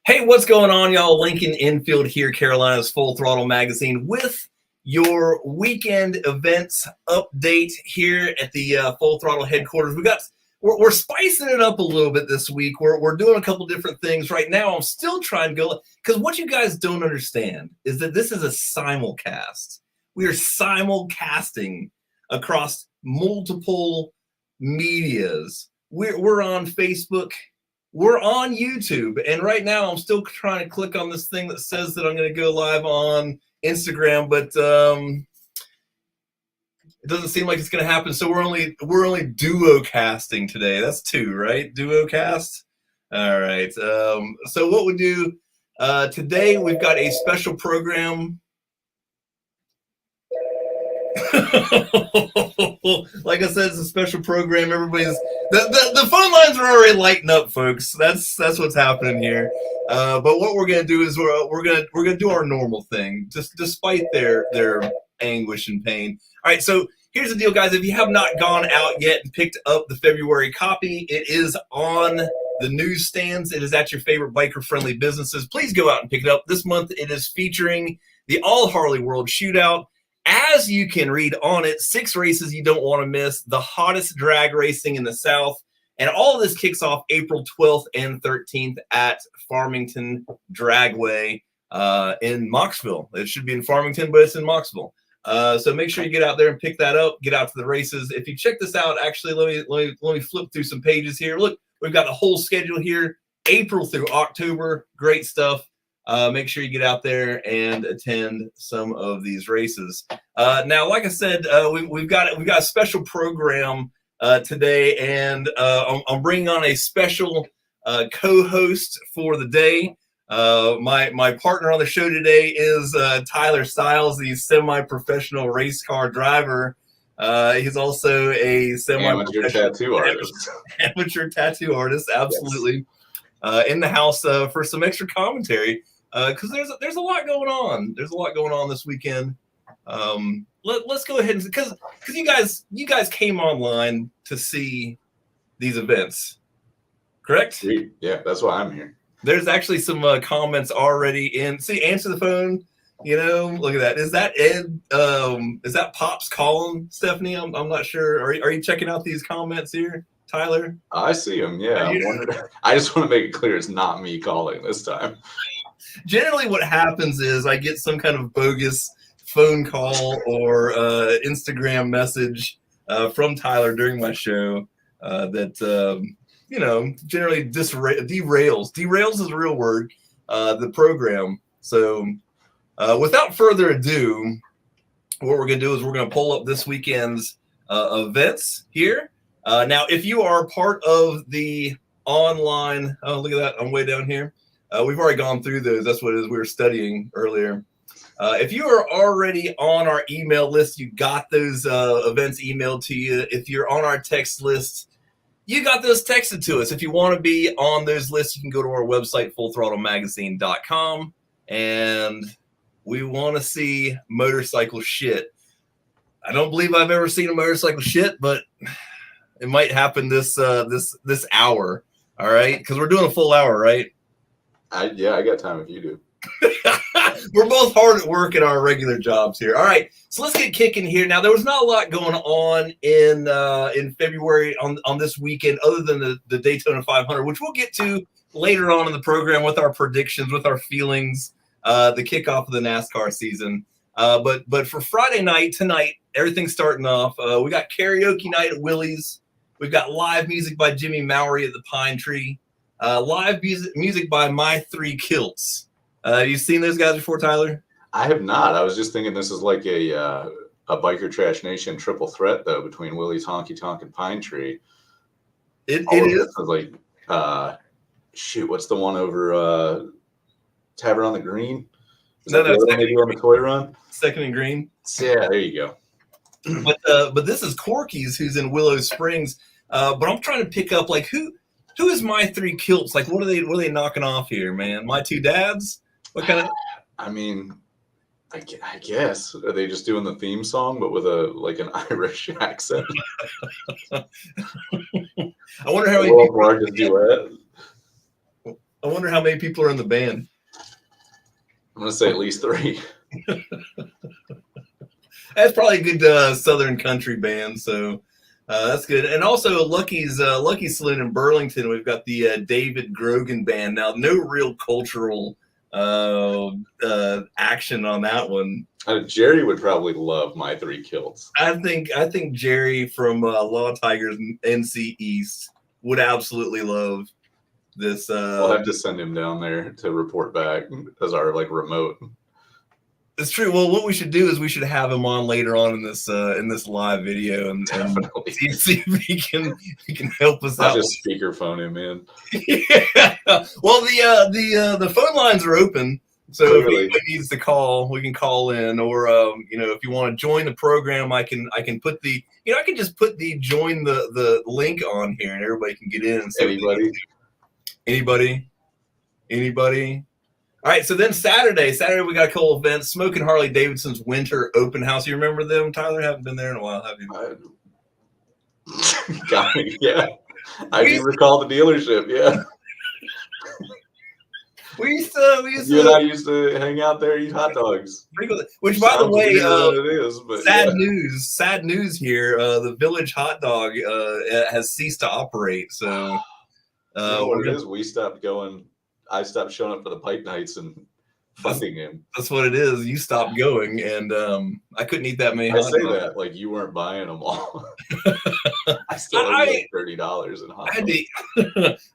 Hey, what's going on, y'all? Lincoln Infield here, Carolina's Full Throttle Magazine, with your weekend events update here at the Full Throttle headquarters. We're spicing it up a little bit this week. We're doing a couple different things right now. I'm still trying to go, because what you guys don't understand is that this is a simulcast. We are simulcasting across multiple medias. We're on Facebook. We're on YouTube, and right now I'm still trying to click on this thing that says that I'm going to go live on Instagram, but it doesn't seem like it's going to happen. So we're only duo casting today. That's two, right? Duo cast. All right. So what we do today, we've got a special program. Like I said, it's a special program. Everybody's the phone lines are already lighting up, folks. That's what's happening here. But what we're gonna do is we're gonna do our normal thing, just despite their anguish and pain. All right, so here's the deal, guys. If you have not gone out yet and picked up the February copy, it is on the newsstands. It is at your favorite biker-friendly businesses. Please go out and pick it up. This month, it is featuring the All Harley World Shootout. As you can read on it, 6 races you don't want to miss, the hottest drag racing in the South. And all of this kicks off April 12th and 13th at Farmington Dragway in Moxville. It should be in Farmington, but it's in Moxville. So make sure you get out there and pick that up, get out to the races. If you check this out, actually, let me flip through some pages here. Look, we've got the whole schedule here, April through October. Great stuff. Make sure you get out there and attend some of these races. Now, like I said, we've got a special program today, and I'm bringing on a special co-host for the day. My partner on the show today is Tyler Stiles, the semi-professional race car driver. He's also a amateur tattoo artist. Amateur tattoo artist, absolutely. Yes. In the house for some extra commentary. Because there's a lot going on. There's a lot going on this weekend. Let's go ahead and because you guys came online to see these events, correct? Yeah, that's why I'm here. There's actually some comments already in. See, answer the phone. You know, look at that. Is that Ed? Is that Pops calling Stephanie? I'm not sure. Are you checking out these comments here, Tyler? I see them. Yeah, I just want to make it clear it's not me calling this time. Generally what happens is I get some kind of bogus phone call or Instagram message from Tyler during my show that, generally derails is a real word, the program. So without further ado, what we're going to do is we're going to pull up this weekend's events here. Now, if you are part of the online, oh, look at that, I'm way down here. We've already gone through those. That's what it is we were studying earlier. If you are already on our email list, you got those events emailed to you. If you're on our text list, you got those texted to us. If you want to be on those lists, you can go to our website, fullthrottlemagazine.com, and we want to see motorcycle shit. I don't believe I've ever seen a motorcycle shit, but it might happen this hour. All right, because we're doing a full hour, right? I got time if you do. We're both hard at work at our regular jobs here. All right, so let's get kicking here. Now, there was not a lot going on in February on this weekend other than the Daytona 500, which we'll get to later on in the program with our predictions, with our feelings, the kickoff of the NASCAR season. But for Friday night, tonight, everything's starting off. We got karaoke night at Willie's. We've got live music by Jimmy Mowry at the Pine Tree. Live music by My Three Kilts. Have you seen those guys before, Tyler? I have not. I was just thinking this is like a Biker Trash Nation triple threat, though, between Willie's, Honky Tonk, and Pine Tree. It is. Like, what's the one over Tavern on the Green? No, maybe on the Toy Run? Second and Green. Yeah, there you go. But this is Corky's, who's in Willow Springs. But I'm trying to pick up, like, who is My Three Kilts? Like, what are they knocking off here, man? My Two Dads? What kind of? I mean, I guess are they just doing the theme song but with an Irish accent? I wonder how many people duet. I wonder how many people are in the band. I'm going to say at least 3. That's probably a good Southern country band, so that's good. And also Lucky's Lucky Saloon in Burlington, we've got the David Grogan Band. Now, no real cultural action on that one. Jerry would probably love my 3 kilts. I think Jerry from Law Tigers NC East would absolutely love this. We'll have to send him down there to report back as our remote. It's true. Well, what we should do is we should have him on later on in this live video and see if he can help us out. I'll just speakerphone him in. Yeah. Well, the phone lines are open, so if anybody needs to call, we can call in. Or if you want to join the program, I can put the I can just put the join the link on here, and everybody can get in. And anybody. All right, so then Saturday we got a couple events. Smoking Harley Davidson's Winter Open House. You remember them, Tyler? Haven't been there in a while, have you? Got me, yeah. I do recall the dealership, yeah. We used to. You and I used to hang out there, eat hot dogs. Which, by the way, sad sad news here. The Village Hot Dog has ceased to operate. So, what it is? We stopped going. I stopped showing up for the pipe nights and funding him. That's what it is. You stopped going, and I couldn't eat that many. I say that like you weren't buying them all. I still owe you $30 in hot dogs.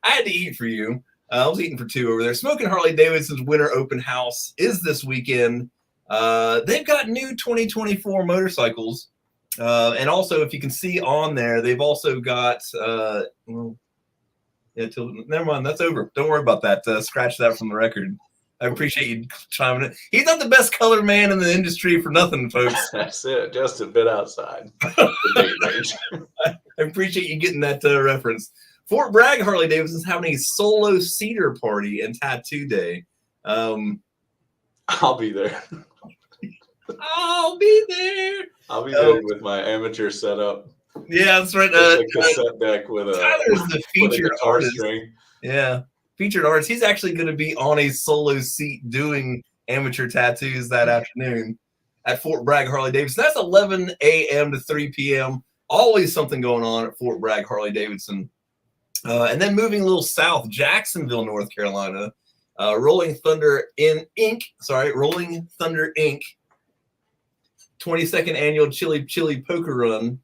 I had to eat for you. I was eating for 2 over there. Smoking Harley Davidson's Winter Open House is this weekend. They've got new 2024 motorcycles, and also if you can see on there, they've also got. Never mind. That's over. Don't worry about that. Scratch that from the record. I appreciate you chiming in. He's not the best color man in the industry for nothing, folks. That's it. Just a bit outside. I appreciate you getting that reference. Fort Bragg Harley Davidson's having a solo cedar party and tattoo day. I'll be there. I'll be there. I'll be there with my amateur setup. Yeah, that's right. A cassette deck with Tyler's the featured artist. String. Yeah, featured artist. He's actually going to be on a solo seat doing amateur tattoos that afternoon at Fort Bragg Harley Davidson. That's 11 a.m. to 3 p.m. Always something going on at Fort Bragg Harley Davidson. And then moving a little south, Jacksonville, North Carolina. Rolling Thunder Inc. 22nd annual Chili Poker Run.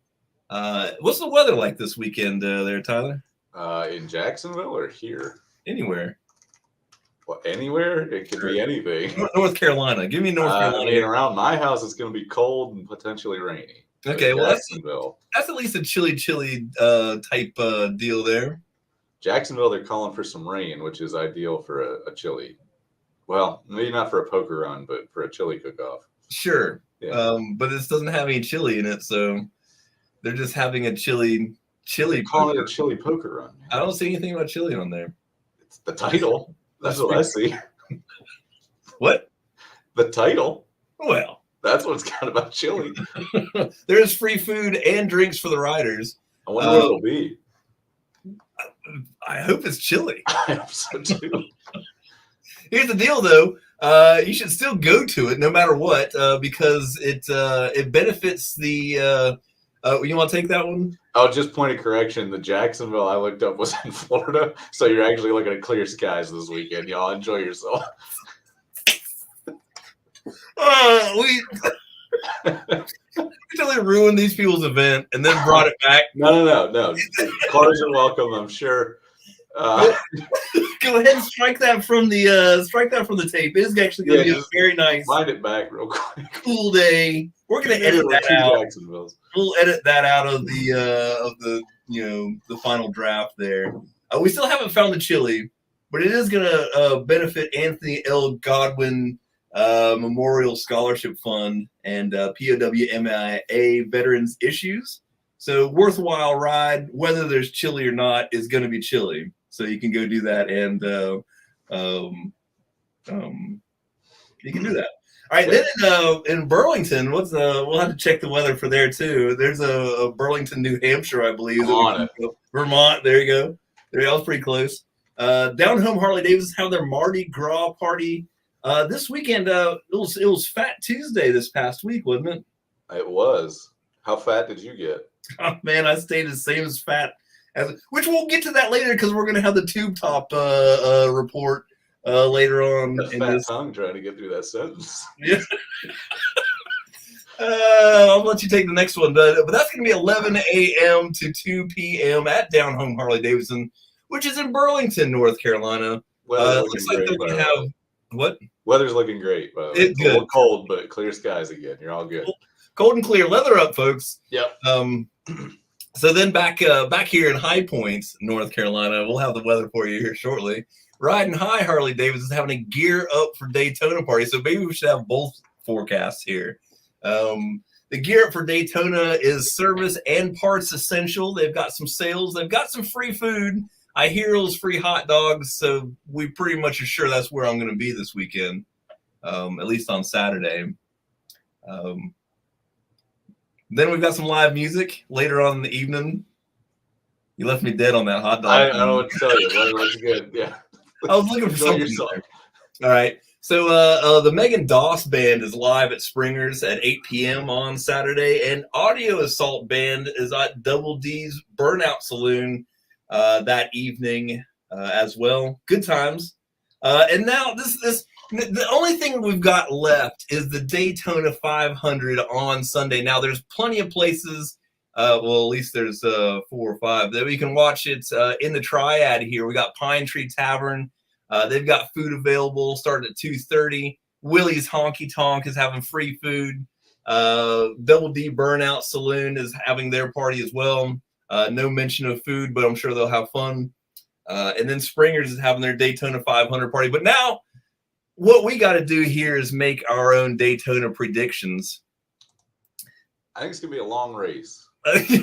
What's the weather like this weekend there, Tyler? In Jacksonville or here? Anywhere. Well, anywhere? It could be anything. North Carolina. Give me North Carolina. I mean, around my house, it's going to be cold and potentially rainy. Okay, well, Jacksonville. That's at least a chilly type deal there. Jacksonville, they're calling for some rain, which is ideal for a chili. Well, maybe not for a poker run, but for a chili cook-off. Sure. Yeah. But this doesn't have any chili in it, so they're just having a chili. Calling it a chili poker run. Man. I don't see anything about chili on there. It's the title. That's what I see. What? The title. Well, that's what's got about chili. There's free food and drinks for the riders. I wonder what it'll be. I hope it's chili. I hope so too. Here's the deal, though. You should still go to it no matter what, because it benefits the. You want to take that one? Oh, just point of correction. The Jacksonville I looked up was in Florida, so you're actually looking at clear skies this weekend. Y'all enjoy yourself. We totally ruined these people's event and then brought it back. No. Cars are welcome, I'm sure. Go ahead and strike that from the tape. It's actually going to be a very nice. Wind it back real quick. Cool day. We're going to edit that out. We'll edit that out of the the final draft there. We still haven't found the chili, but it is going to benefit Anthony L. Godwin Memorial Scholarship Fund and POWMIA Veterans Issues. So worthwhile ride, whether there's chili or not, is going to be chili. So you can go do that, and you can do that. All right, then in Burlington, we'll have to check the weather for there too. There's a Burlington, New Hampshire, I believe. On it. Vermont, there you go. There, I was pretty close. Down Home Harley Davidson have their Mardi Gras party this weekend. It was Fat Tuesday this past week, wasn't it? It was. How fat did you get? Oh man, I stayed the same as fat. Which we'll get to that later because we're going to have the tube top report later on. A fat tongue trying to get through that sentence. Yeah. I'll let you take the next one, but that's going to be 11 a.m. to 2 p.m. at Down Home Harley Davidson, which is in Burlington, North Carolina. Looks like they're going to have what? Weather's looking great, by the way. It's good. A little cold, but clear skies again. You're all good. Cold and clear. Leather up, folks. Yep. So then back here in High Point, North Carolina, we'll have the weather for you here shortly. Riding High Harley Davidson is having a gear up for Daytona party, so maybe we should have both forecasts here. The gear up for Daytona is service and parts essential. They've got some sales. They've got some free food. I hear those free hot dogs, so we pretty much are sure that's where I'm going to be this weekend, at least on Saturday. Then we've got some live music later on in the evening. You left me dead on that hot dog. I don't know what to tell you. That's good. Yeah. I was looking for something. All right. So the Megan Doss Band is live at Springer's at 8 p.m. on Saturday, and Audio Assault Band is at Double D's Burnout Saloon that evening as well. Good times. And now the only thing we've got left is the Daytona 500 on Sunday. Now there's plenty of places. Well, at least there's 4 or 5 that we can watch it in the Triad here. We got Pine Tree Tavern. They've got food available starting at 2:30. Willie's Honky Tonk is having free food. Double D Burnout Saloon is having their party as well. No mention of food, but I'm sure they'll have fun. And then Springer's is having their Daytona 500 party. But now what we got to do here is make our own Daytona predictions. I think it's going to be a long race.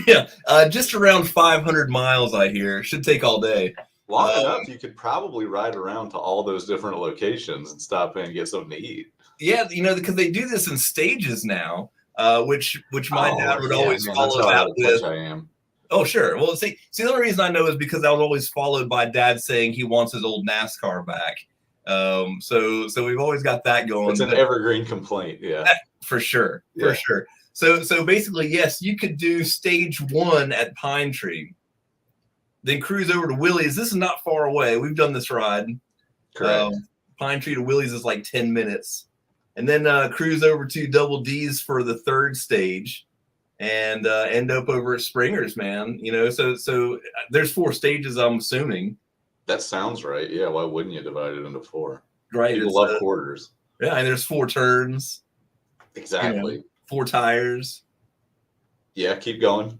Yeah, just around 500 miles, I hear. Should take all day. Long enough, you could probably ride around to all those different locations and stop in and get something to eat. Yeah, because they do this in stages now, which my dad would always follow that with. I am. Oh, sure. Well, see, the only reason I know is because I was always followed by Dad saying he wants his old NASCAR back. So we've always got that going. It's an evergreen complaint, yeah. For sure, for sure. So basically, yes, you could do stage 1 at Pine Tree, then cruise over to Willie's. This is not far away. We've done this ride. Correct. Pine Tree to Willie's is like 10 minutes, and then cruise over to Double D's for the 3rd stage, and end up over at Springer's, man. So there's 4 stages, I'm assuming. That sounds right. Yeah, why wouldn't you divide it into 4? Right. People love quarters. Yeah, and there's 4 turns. Exactly. 4 tires. Yeah, keep going.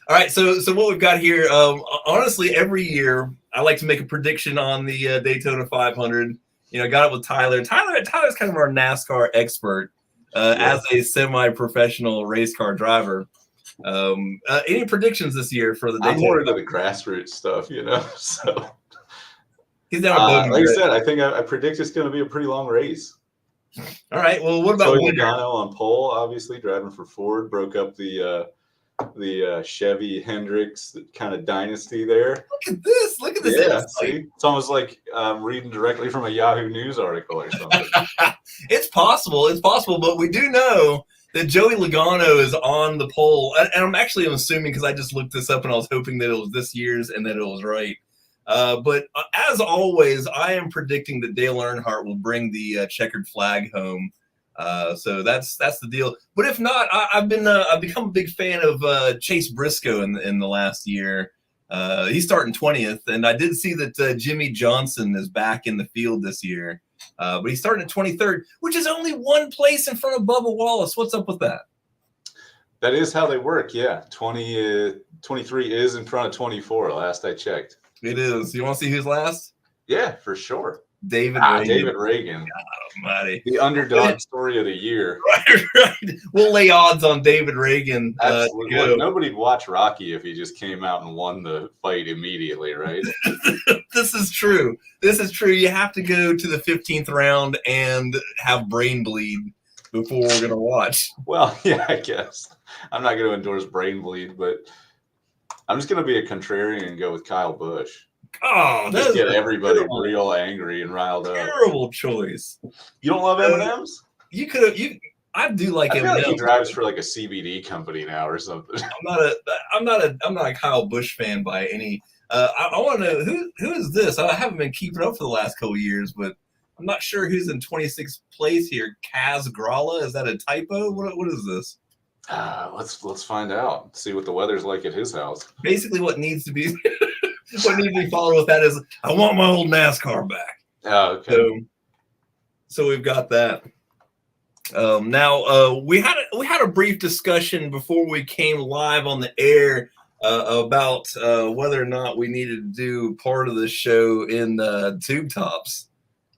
All right, so what we've got here, honestly, every year I like to make a prediction on the Daytona 500. I got it with Tyler. Tyler's kind of our NASCAR expert as a semi-professional race car driver. Any predictions this year for the Daytona? I'm more into the grassroots stuff, so. He's down like I said, I think I predict it's going to be a pretty long race. All right, well, what about Logano on pole, obviously, driving for Ford, broke up the Chevy Hendricks kind of dynasty there. Look at this. Yeah, see? It's almost like reading directly from a Yahoo News article or something. It's possible, but we do know that Joey Logano is on the pole, and I'm assuming because I just looked this up and I was hoping that it was this year's and that it was right. But as always, I am predicting that Dale Earnhardt will bring the checkered flag home. So that's the deal. But if not, I've become a big fan of Chase Briscoe in the last year. He's starting 20th, and I did see that Jimmy Johnson is back in the field this year. But he's starting at 23rd, which is only 1 place in front of Bubba Wallace. What's up with that? That is how they work, yeah. 23 is in front of 24, last I checked. It is. You want to see who's last? Yeah, for sure. David Reagan. David Reagan. God almighty. The underdog story of the year. Right. We'll lay odds on David Reagan. Absolutely. Nobody'd watch Rocky if he just came out and won the fight immediately, right? This is true. You have to go to the 15th round and have brain bleed before we're going to watch. Well, yeah, I guess. I'm not going to endorse brain bleed, but I'm just gonna be a contrarian and go with Kyle Busch. Oh, Just that's get a everybody terrible, real angry and riled up. terrible choice. You don't love M&Ms? You could have. I do like I feel like he M&Ms. drives for like a CBD company now or something. I'm not a Kyle Busch fan by any. I want to know who is this? I haven't been keeping up for the last couple of years, but I'm not sure who's in 26th place here. Kaz Gralla, is that a typo? What is this? Let's find out. See what the weather's like at his house. Basically, what needs to be followed with that is I want my old NASCAR back. Oh, okay. So we've got that. Now we had a brief discussion before we came live on the air about whether or not we needed to do part of the show in tube tops.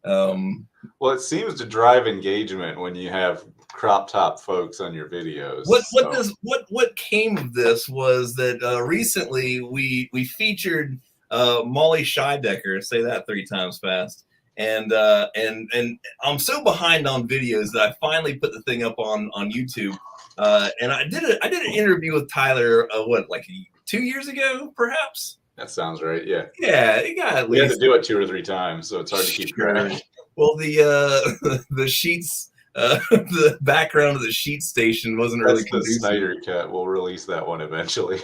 Well, it seems to drive engagement when you have crop top folks on your videos. What came of this was that recently we featured Molly Scheidecker. Say that 3 times fast. And I'm so behind on videos that I finally put the thing up on YouTube. And I did an interview with Tyler, like 2 years ago, perhaps. That sounds right. Yeah. Yeah, it got at We least. had to do it 2 or 3 times, so it's hard to keep track. Well, the sheets, the background of the sheet station wasn't really conducive. The Snyder cut. We'll release that one eventually.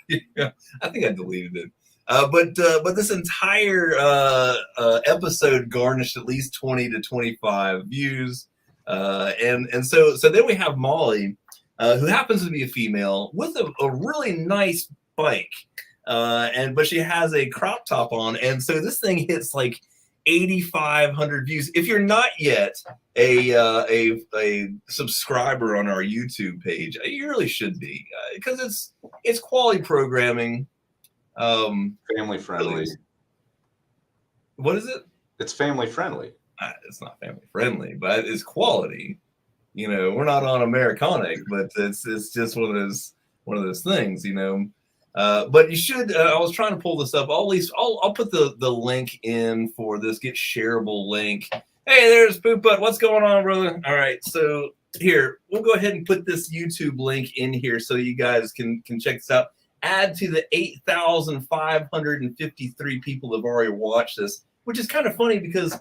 Yeah, I think I deleted it. But this entire episode garnished at least 20 to 25 views, and so then we have Molly, who happens to be a female with a really nice bike, but she has a crop top on, and so this thing hits like 8,500 views. If you're not yet a subscriber on our YouTube page, you really should be, because it's quality programming. Family friendly. What is it? It's family friendly. It's not family friendly, but it's quality. You know, we're not on Americanic, but it's just one of those things. You know, but you should. I was trying to pull this up. I'll put the link in for this. Get shareable link. Hey, there's Poop Butt. What's going on, brother? All right, so here we'll go ahead and put this YouTube link in here so you guys can check this out. Add to the 8,553 people that have already watched this, which is kind of funny because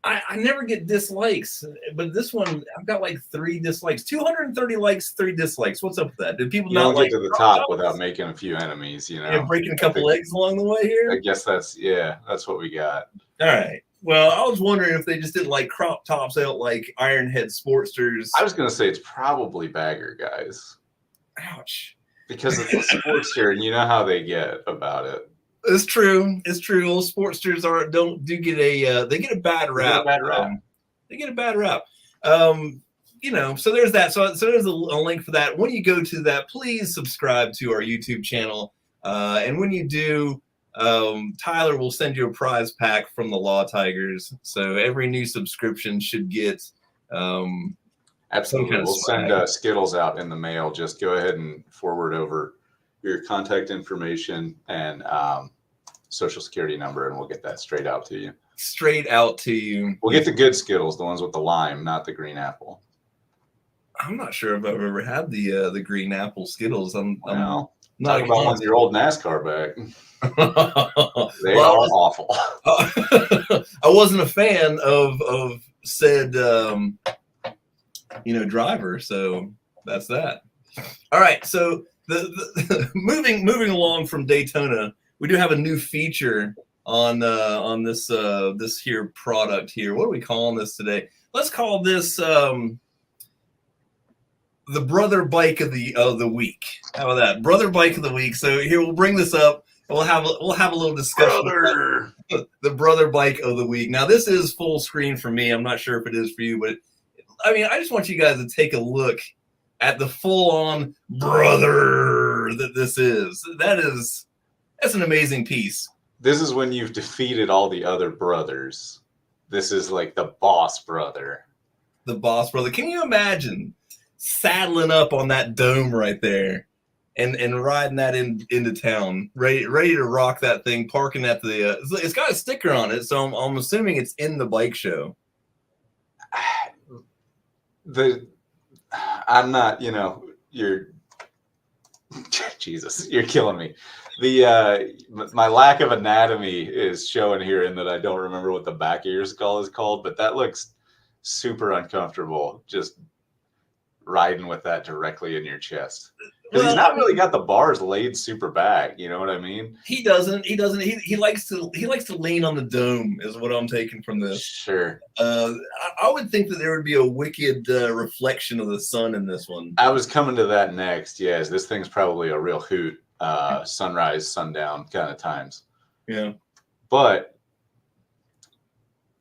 I never get dislikes, but this one I've got like 3 dislikes, 230 likes, 3 dislikes. What's up with that? Did people not get to the top without making a few enemies? You know, yeah, breaking a couple legs along the way here. I guess that's what we got. All right. Well, I was wondering if they just didn't like crop tops. They don't like Ironhead Sportsters. I was going to say it's probably bagger guys. Ouch. Because it's a Sportster, and you know how they get about it. It's true. It's true. Old Sportsters get a bad rap. They get a bad rap. You know, so there's that. So there's a link for that. When you go to that, please subscribe to our YouTube channel. And when you do, Tyler will send you a prize pack from the Law Tigers. So every new subscription should get absolutely. We'll send Skittles out in the mail. Just go ahead and forward over your contact information and social security number, and we'll get that straight out to you. Straight out to you. We'll get the good Skittles, the ones with the lime, not the green apple. I'm not sure if I've ever had the green apple Skittles. I'm not talk about ones your old NASCAR back. They are awful. I wasn't a fan of said driver, so that's that. All right, so the moving along from Daytona, we do have a new feature on this here product here. What are we calling this today? Let's call this the brother bike of the week. How about that? Brother bike of the week. So here we'll bring this up. We'll have a little discussion. The brother bike of the week. Now this is full screen for me. I'm not sure if it is for you, but I mean, I just want you guys to take a look at the full-on brother that this is. That's an amazing piece. This is when you've defeated all the other brothers. This is like the boss brother. The boss brother. Can you imagine saddling up on that dome right there and riding that into town, ready to rock that thing, parking at the it's got a sticker on it, so I'm assuming it's in the bike show. I'm not, you're Jesus, you're killing me. The my lack of anatomy is showing here in that I don't remember what the back of your skull is called, but that looks super uncomfortable. Just riding with that directly in your chest. Because he's not really got the bars laid super back. You know what I mean? He doesn't. He likes to lean on the dome. Is what I'm taking from this. Sure. I would think that there would be a wicked reflection of the sun in this one. I was coming to that next. Yes, this thing's probably a real hoot. Sunrise, sundown kind of times. Yeah. But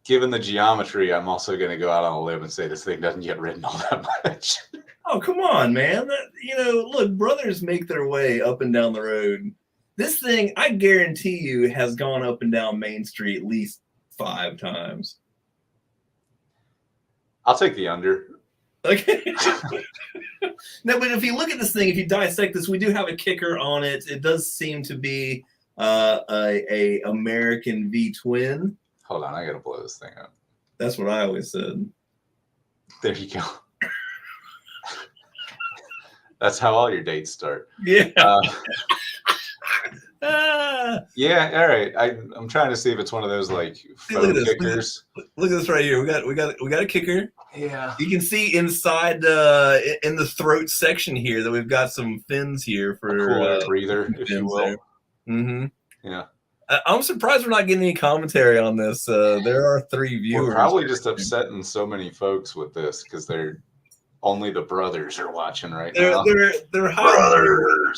given the geometry, I'm also going to go out on a limb and say this thing doesn't get ridden all that much. Oh, come on, man. Look, brothers make their way up and down the road. This thing, I guarantee you, has gone up and down Main Street at least 5 times. I'll take the under. Okay. No, but if you look at this thing, if you dissect this, we do have a kicker on it. It does seem to be a American V-twin. Hold on, I got to blow this thing up. That's what I always said. There you go. That's how all your dates start. Yeah. Yeah. All right. I'm trying to see if it's one of those like faux kickers. Look at this right here. We got a kicker. Yeah. You can see inside in the throat section here that we've got some fins here for a cool breather, if you will. Mm-hmm. Yeah. I'm surprised we're not getting any commentary on this. There are 3 viewers. We're probably just upsetting so many folks with this because they're only the brothers are watching right now. They're hiding,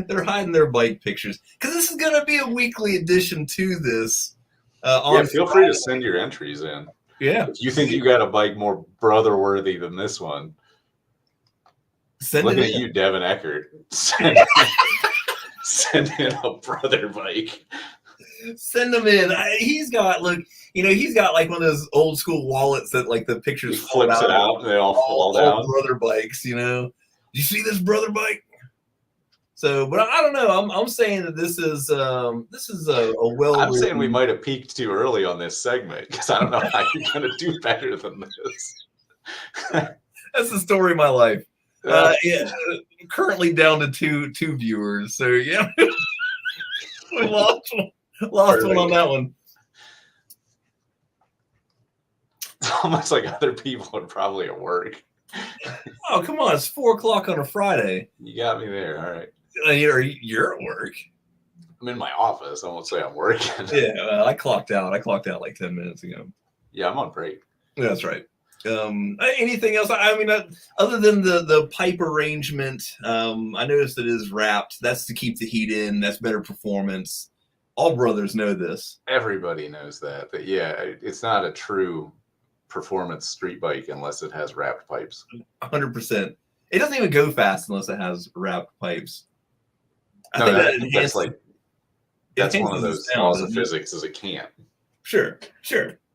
they're hiding their bike pictures because this is going to be a weekly addition to this. Feel free to send your entries in. Yeah, if you think you got a bike more brother worthy than this one, look at you, Devin Eckert. Send in a brother bike. Send them in. He's got like one of those old school wallets that like the pictures he flips it out and they all fall down. Brother bikes, you see this brother bike? So, but I don't know. I'm saying that this is a well. I'm saying we might have peaked too early on this segment because I don't know how you're gonna do better than this. That's the story of my life. Yeah, currently down to two viewers. So yeah, we lost one on that one. It's almost like other people are probably at work. Oh, come on. It's 4:00 on a Friday. You got me there. All right. You're at work. I'm in my office. I won't say I'm working. Yeah, I clocked out. I clocked out like 10 minutes ago. Yeah, I'm on break. Yeah, that's right. Anything else? I mean, other than the pipe arrangement, I noticed it is wrapped. That's to keep the heat in. That's better performance. All brothers know this. Everybody knows that. But yeah, it's not a true performance street bike unless it has wrapped pipes. 100%. It doesn't even go fast unless it has wrapped pipes. That's one of those laws of physics is it can't. Sure,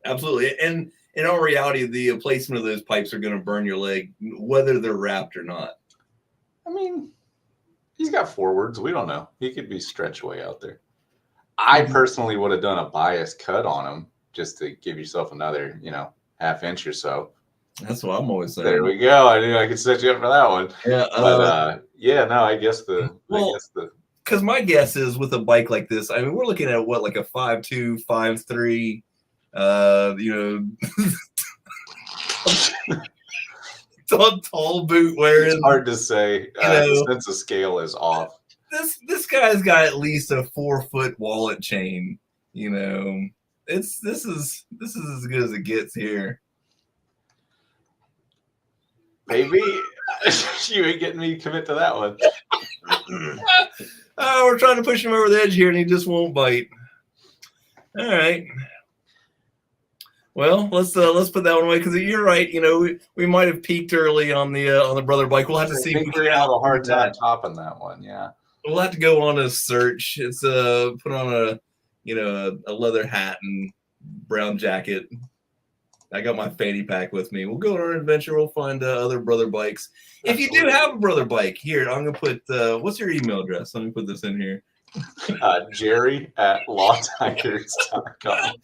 absolutely. And in all reality, the placement of those pipes are going to burn your leg, whether they're wrapped or not. I mean, he's got forwards. We don't know. He could be stretched way out there. I personally would have done a bias cut on him just to give yourself another, half inch or so. That's what I'm always saying. There we go. I knew I could set you up for that one. Yeah. I guess because my guess is with a bike like this, I mean, we're looking at what, like a 5'2", 5'3", tall boot wearing. It's hard to say. The sense of scale is off. This guy's got at least a 4-foot wallet chain. This is as good as it gets here. Maybe you ain't getting me to commit to that one. We're trying to push him over the edge here, and he just won't bite. All right. Well, let's put that one away because you're right. We might have peaked early on the brother bike. We'll have to see. We're gonna have a hard time topping that one. Yeah. We'll have to go on a search. It's put on a leather hat and brown jacket. I got my fanny pack with me. We'll go on our adventure. We'll find other brother bikes. If you do have a brother bike, here, I'm going to put, what's your email address? Let me put this in here. Jerry@lawtigers.com.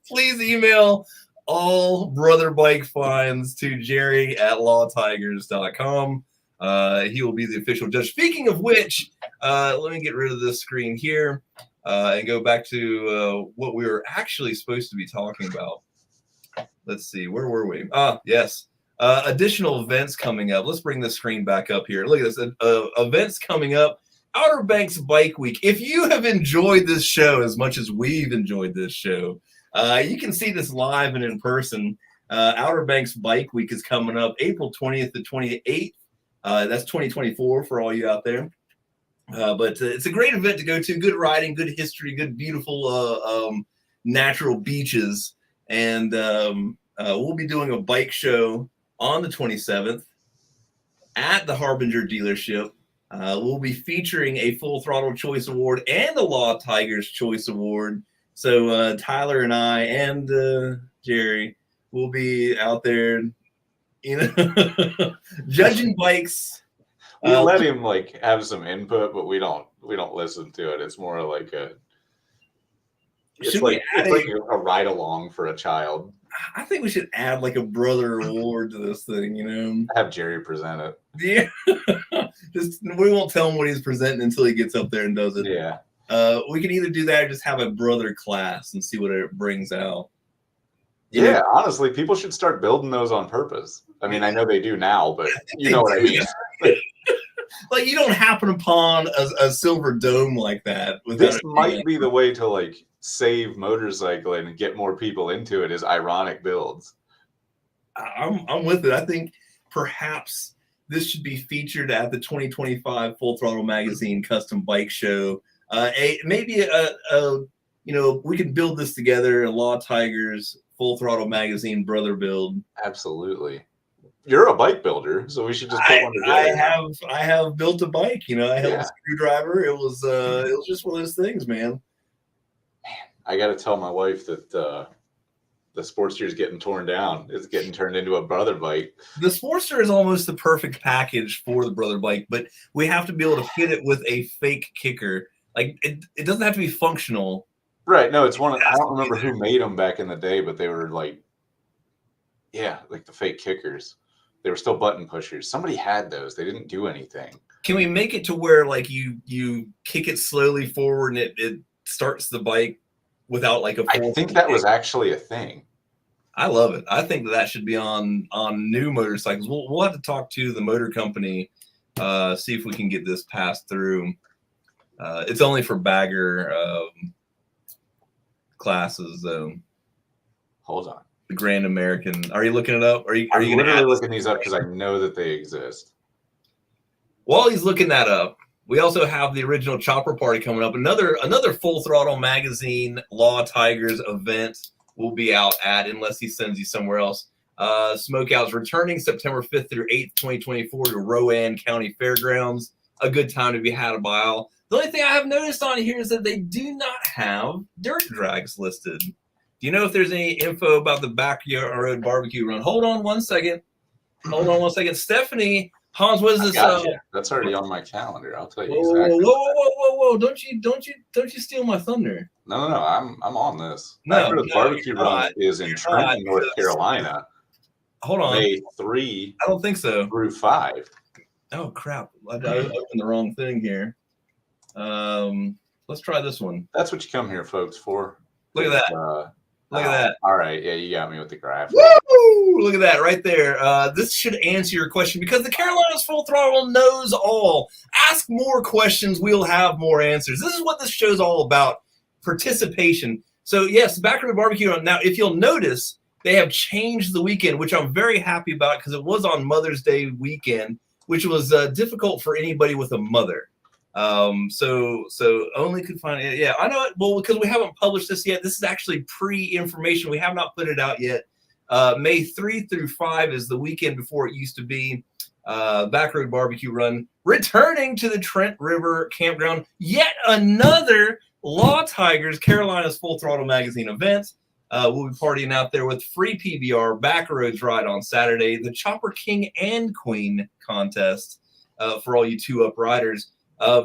Please email all brother bike finds to Jerry@lawtigers.com. He will be the official judge. Speaking of which, let me get rid of this screen here and go back to what we were actually supposed to be talking about. Let's see, where were we? Yes. Additional events coming up. Let's bring the screen back up here. Look at this. Events coming up. Outer Banks Bike Week. If you have enjoyed this show as much as we've enjoyed this show, you can see this live and in person. Outer Banks Bike Week is coming up April 20th to 28th. That's 2024 for all you out there. But it's a great event to go to. Good riding, good history, good, beautiful natural beaches. And we'll be doing a bike show on the 27th at the Harbinger dealership. We'll be featuring a Full Throttle Choice Award and the Law Tigers Choice Award. So Tyler and I and Jerry will be out there, judging bikes. We let him have some input, but we don't listen to it. It's more like it's like a ride along for a child. I think we should add a brother award to this thing, Have Jerry present it. Yeah. We won't tell him what he's presenting until he gets up there and does it. Yeah. We can either do that or just have a brother class and see what it brings out. Yeah, honestly, people should start building those on purpose. I mean, I know they do now, but you know what I mean. You don't happen upon a silver dome like that. This might be the way to save motorcycling and get more people into it, is ironic builds. I'm with it. I think perhaps this should be featured at the 2025 Full Throttle Magazine Custom Bike Show. Maybe we can build this together. Law Tigers Full Throttle Magazine brother build. Absolutely. You're a bike builder, so we should just put one together. I have built a bike. I held a screwdriver. It was just one of those things, man. I got to tell my wife that the Sportster is getting torn down. It's getting turned into a brother bike. The Sportster is almost the perfect package for the brother bike, but we have to be able to fit it with a fake kicker. It doesn't have to be functional. Right. No, it's one of, I don't remember who made them back in the day, but they were the fake kickers. They were still button pushers. Somebody had those. They didn't do anything. Can we make it to where you kick it slowly forward and it starts the bike without a I think that was actually a thing. I love it. I think that should be on new motorcycles. We'll have to talk to the motor company, see if we can get this passed through. It's only for bagger classes, though. Hold on. The Grand American. Are you looking it up? Are you literally looking these up because I know that they exist. While he's looking that up, we also have the original Chopper Party coming up. Another Full Throttle Magazine Law Tigers event will be out at, unless he sends you somewhere else. Smokeout's returning September 5th through 8th, 2024 to Rowan County Fairgrounds. A good time to be had by all. The only thing I have noticed on here is that they do not have dirt drags listed. Do you know if there's any info about the backyard barbecue run? Hold on one second. Stephanie, Hans, what is this? That's already on my calendar. I'll tell you exactly. Whoa! Don't you steal my thunder? No. I'm on this. No, the barbecue run is in Trenton, North Carolina. Hold on. May 3. I don't think so. Through 5. Oh crap! I opened the wrong thing here. Let's try this one. That's what you come here, folks, for. Look at that. Look at that. All right. Yeah, you got me with the graphic. Woo! Look at that right there. This should answer your question because the Carolinas Full Throttle knows all. Ask more questions. We'll have more answers. This is what this show's all about. Participation. So, yes, Backroom Barbecue. Now, if you'll notice, they have changed the weekend, which I'm very happy about because it was on Mother's Day weekend, which was difficult for anybody with a mother. So only could find it. Yeah, I know it. Well, because we haven't published this yet. This is actually pre-information. We have not put it out yet. May 3 through 5 is the weekend before it used to be. Backroad Barbecue Run returning to the Trent River Campground. Yet another Law Tigers Carolinas Full Throttle Magazine event. We'll be partying out there with free PBR, Backroads ride on Saturday, the Chopper King and Queen contest for all you 2-up riders.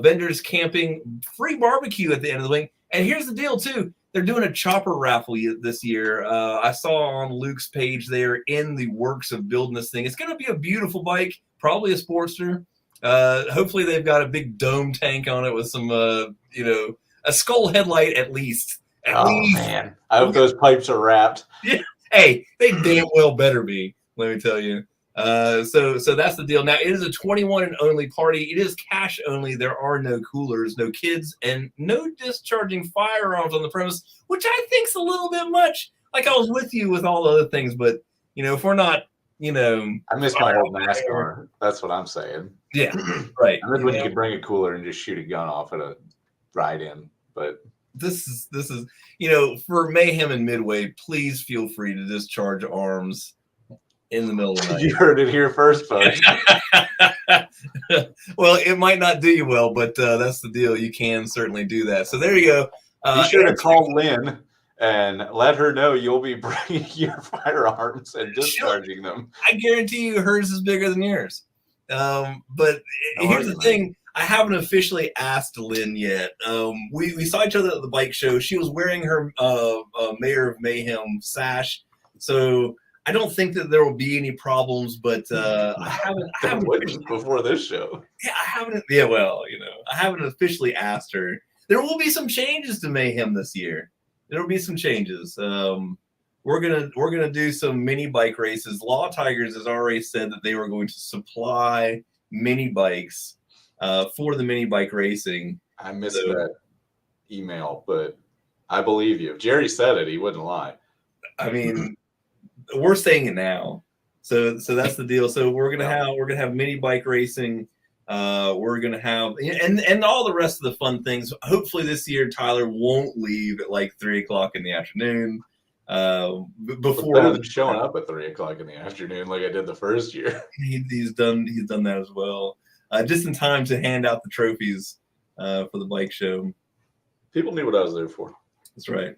Vendors camping, free barbecue at the end of the week. And here's the deal, too. They're doing a chopper raffle this year. I saw on Luke's page there in the works of building this thing. It's going to be a beautiful bike, probably a Sportster. Hopefully they've got a big dome tank on it with some, a skull headlight at least. At least. Man, I hope those pipes are wrapped. Yeah. Hey, they damn well better be. Let me tell you. So that's the deal. Now it is a 21 and only party. It is cash only. There are no coolers, no kids, and no discharging firearms on the premise, which I think's a little bit much. Like I was with you with all the other things, but if we're not, I miss my old NASCAR. That's what I'm saying. Yeah, right. I miss when you could bring a cooler and just shoot a gun off at a ride-in, but. This is for Mayhem and Midway, please feel free to discharge arms in the middle of the night. You heard it here first, folks. Well, it might not do you well, but that's the deal. You can certainly do that. So there you go. Be sure to call Lynn and let her know you'll be bringing your firearms and discharging them. I guarantee you hers is bigger than yours. But here's the thing. I haven't officially asked Lynn yet. We saw each other at the bike show. She was wearing her Mayor of Mayhem sash. So I don't think that there will be any problems, but I haven't before this show. Yeah, I haven't. Yeah, well, I haven't officially asked her. There will be some changes to Mayhem this year. There will be some changes. We're gonna do some mini bike races. Law Tigers has already said that they were going to supply mini bikes for the mini bike racing. I missed that email, but I believe you. If Jerry said it, he wouldn't lie. I mean, we're saying it now. So that's the deal. So we're gonna have mini bike racing. We're gonna have and all the rest of the fun things. Hopefully this year Tyler won't leave at like 3:00 in the afternoon. Before better than showing up at 3:00 in the afternoon like I did the first year. He's done that as well. Just in time to hand out the trophies for the bike show. People knew what I was there for. That's right.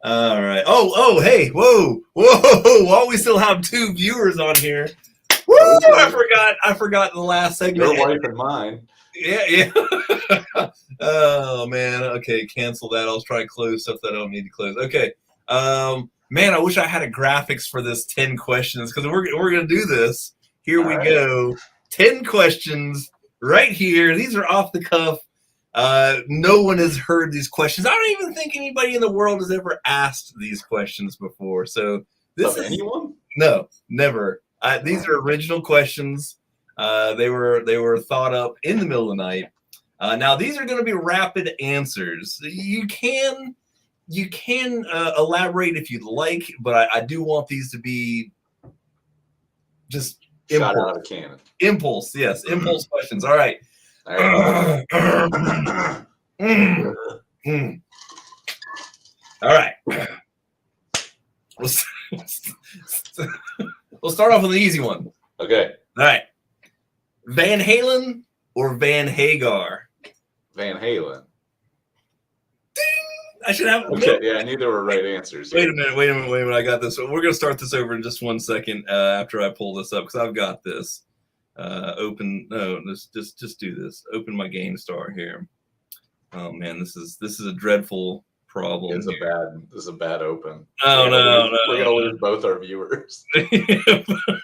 All right. Oh, hey, whoa. While we still have 2 viewers on here. Woo! I forgot the last segment. Your wife and mine. Yeah. Oh man. Okay, cancel that. I was trying to close stuff that I don't need to close. Okay. Man, I wish I had a graphics for this 10 questions because we're gonna do this. Here we go. 10 questions right here. These are off the cuff. No one has heard these questions. I don't even think anybody in the world has ever asked these questions before. So this is anyone? No, never. These are original questions. They were thought up in the middle of the night. Now these are going to be rapid answers. You can elaborate if you'd like, but I do want these to be just shot out of a cannon. Impulse, yes. Impulse questions. All right. All right. We'll start off with an easy one. Okay. All right. Van Halen or Van Hagar? Van Halen. Ding! I should have. Okay, yeah, I knew there were right answers. Wait a minute. I got this. We're going to start this over in just 1 second after I pull this up because I've got this. Just do this. Open my Game Star here. Oh man, this is a dreadful problem. This is a bad open. Oh no, we're gonna lose both our viewers.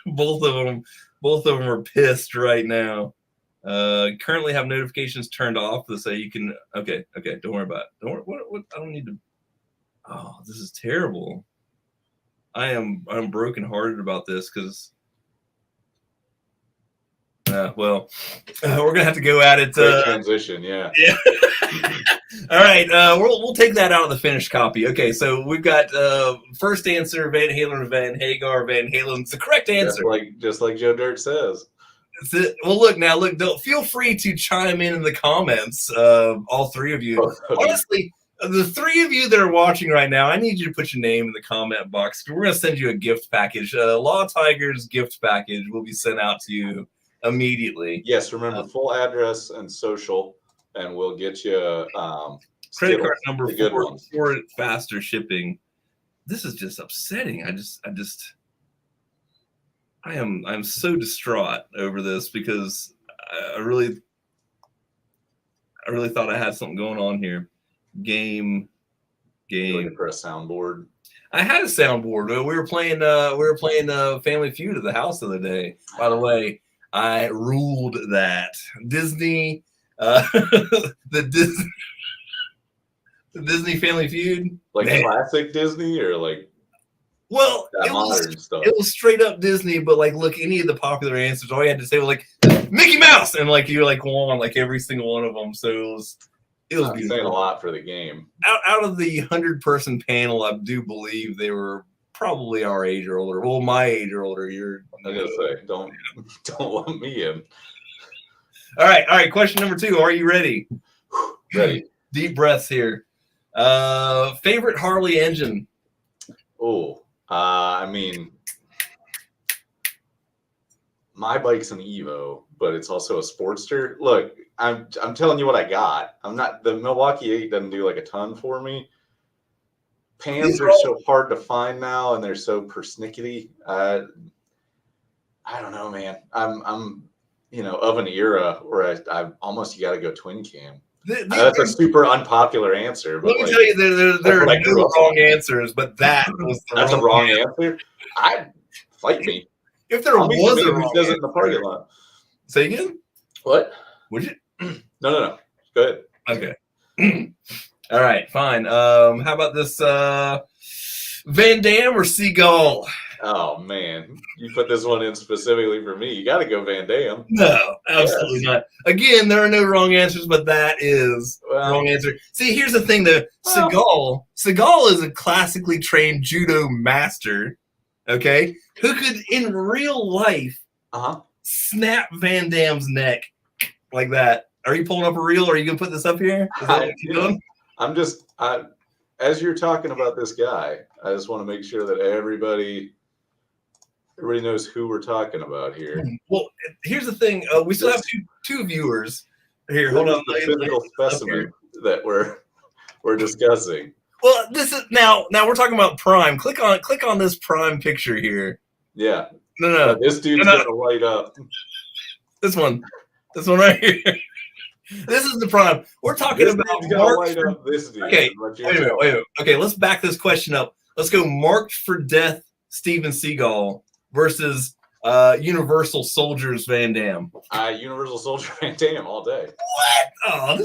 both of them are pissed right now. Currently have notifications turned off that say you can. Okay, don't worry about it. Don't worry. What? I don't need to. Oh, this is terrible. I'm brokenhearted about this because. We're gonna have to go at it. Great transition, yeah. All right, we'll take that out of the finished copy. Okay, so we've got first answer: Van Halen or Van Hagar. Van Halen's the correct answer. Just like Joe Dirt says. That's it. Well, look, feel free to chime in the comments. All 3 of you. Honestly, the 3 of you that are watching right now, I need you to put your name in the comment box. We're gonna send you a gift package. Law Tigers gift package will be sent out to you immediately. Yes, remember full address and social, and we'll get you credit card number for faster shipping. This is just upsetting. I'm so distraught over this because I really thought I had something going on here. Game. Looking for a soundboard. I had a soundboard. We were playing Family Feud at the house the other day. By the way, I ruled that. Disney, the Disney Family Feud. Like Man. classic Disney or like Well, that modern stuff? It was straight up Disney, but like, look, any of the popular answers, all you had to say was like Mickey Mouse, and like you like won like every single one of them. So it was beautiful. Saying a lot for the game. Out of the 100-person panel, I do believe they were probably our age or older. Well, my age or older. I'm gonna say, don't lump me in. All right. Question number 2. Are you ready? Ready. Deep breaths here. Favorite Harley engine? Oh, I mean, my bike's an Evo, but it's also a Sportster. Look, I'm telling you what I got. The Milwaukee 8 doesn't do like a ton for me. Pans are so hard to find now, and they're so persnickety. I don't know, man. I'm of an era where I almost, you got to go twin cam. That's a super unpopular answer. But let me tell you, there are no wrong answers, but that was the wrong answer. Fight me. If there was a wrong answer, in the parking lot. Say again. What? Would you? No. Go ahead. Okay. All right, fine. How about this Van Damme or Seagull? Oh man, you put this one in specifically for me. You got to go Van Damme. No, absolutely not. Again, there are no wrong answers, but that is the wrong answer. See, here's the thing: Seagull is a classically trained judo master. Okay, who could in real life snap Van Damme's neck like that. Are you pulling up a reel? Or are you gonna put this up here? Is that what you're doing? I'm just, as you're talking about this guy, I just want to make sure that everybody knows who we're talking about here. Well, here's the thing: we still have two viewers here. Hold on, the physical specimen that we're discussing. Well, this is now we're talking about Prime. Click on this Prime picture here. Yeah. No. This dude's gonna light up. This one right here. This is the Prime. We're talking about light up this dude. Okay, wait a minute. Okay, let's back this question up. Let's go marked for death Steven Seagal versus Universal Soldiers Van Damme. Universal Soldier Van Damme all day. What? Oh,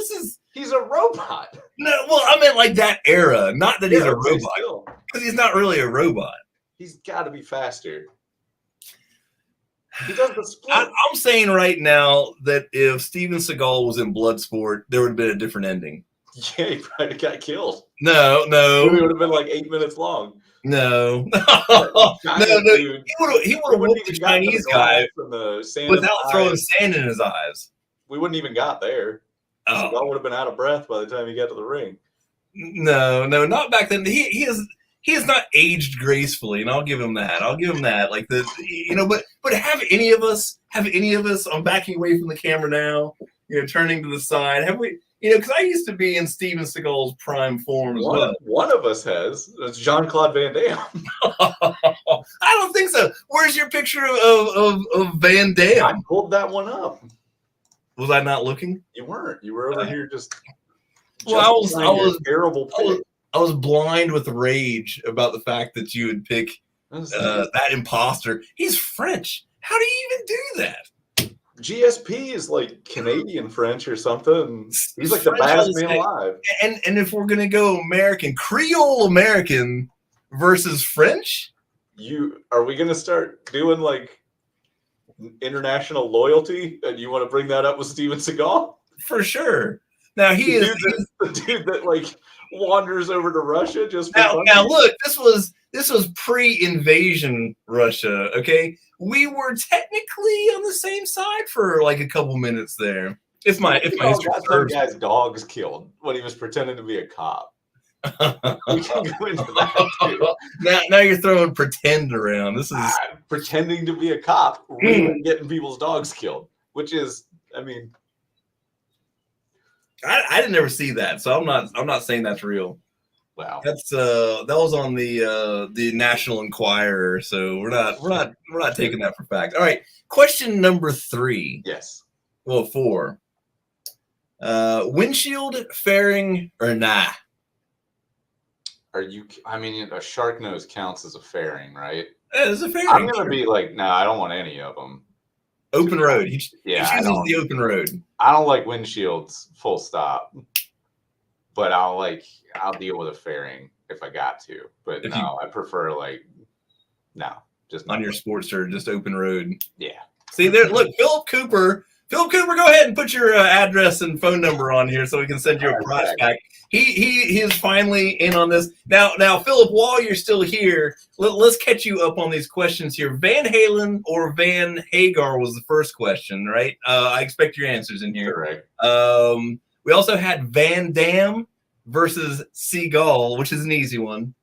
he's a robot. No, well, I meant like that era, not that he's a robot. Because he's not really a robot. He's got to be faster. He does the split. I'm saying right now that if Steven Seagal was in Bloodsport, there would have been a different ending. Yeah, he probably got killed. No. It would have been like 8 minutes long. No. No. He would have whooped the Chinese guy without throwing sand in his eyes. We wouldn't even got there. Seagal would have been out of breath by the time he got to the ring. No, not back then. He has not aged gracefully, and I'll give him that. Like but have any of us? I'm backing away from the camera now. Turning to the side. Have we? Because I used to be in Steven Seagal's prime form as well. One of us has. It's Jean-Claude Van Damme. I don't think so. Where's your picture of Van Damme? I pulled that one up. Was I not looking? You weren't. You were over here just. Well, I was terrible. I was blind with rage about the fact that you would pick that imposter. He's French. How do you even do that? GSP is like Canadian French or something. He's like the baddest man alive. And if we're gonna go American, Creole American versus French, are we gonna start doing like international loyalty? And you want to bring that up with Steven Seagal? For sure. Now he's the dude that like wanders over to Russia just now look, this was pre-invasion Russia, okay? We were technically on the same side for like a couple minutes there. If my history serves. Some guy's dogs killed when he was pretending to be a cop. We can go into that too. Now you're throwing pretend around. This is pretending to be a cop, really getting people's dogs killed, which is, I mean, I didn't ever see that, so I'm not saying that's real. Wow, that's that was on the National Enquirer, so we're not taking that for fact. All right, question number 3. Yes, well 4. Windshield fairing or nah? Are you? I mean, a shark nose counts as a fairing, right? Yeah, it's a fairing. I'm gonna be like, no, I don't want any of them. Open road. He Yeah, chooses the open road. I don't like windshields, full stop. But I'll deal with a fairing if I got to. But I prefer just on your Sportster, just open road. Yeah. See there, look, Philip Cooper. Philip Cooper, go ahead and put your address and phone number on here so we can send you a prize pack. He is finally in on this. Now, Philip, while you're still here, let's catch you up on these questions here. Van Halen or Van Hagar was the first question, right? I expect your answers in here. Correct. We also had Van Dam versus Seagull, which is an easy one.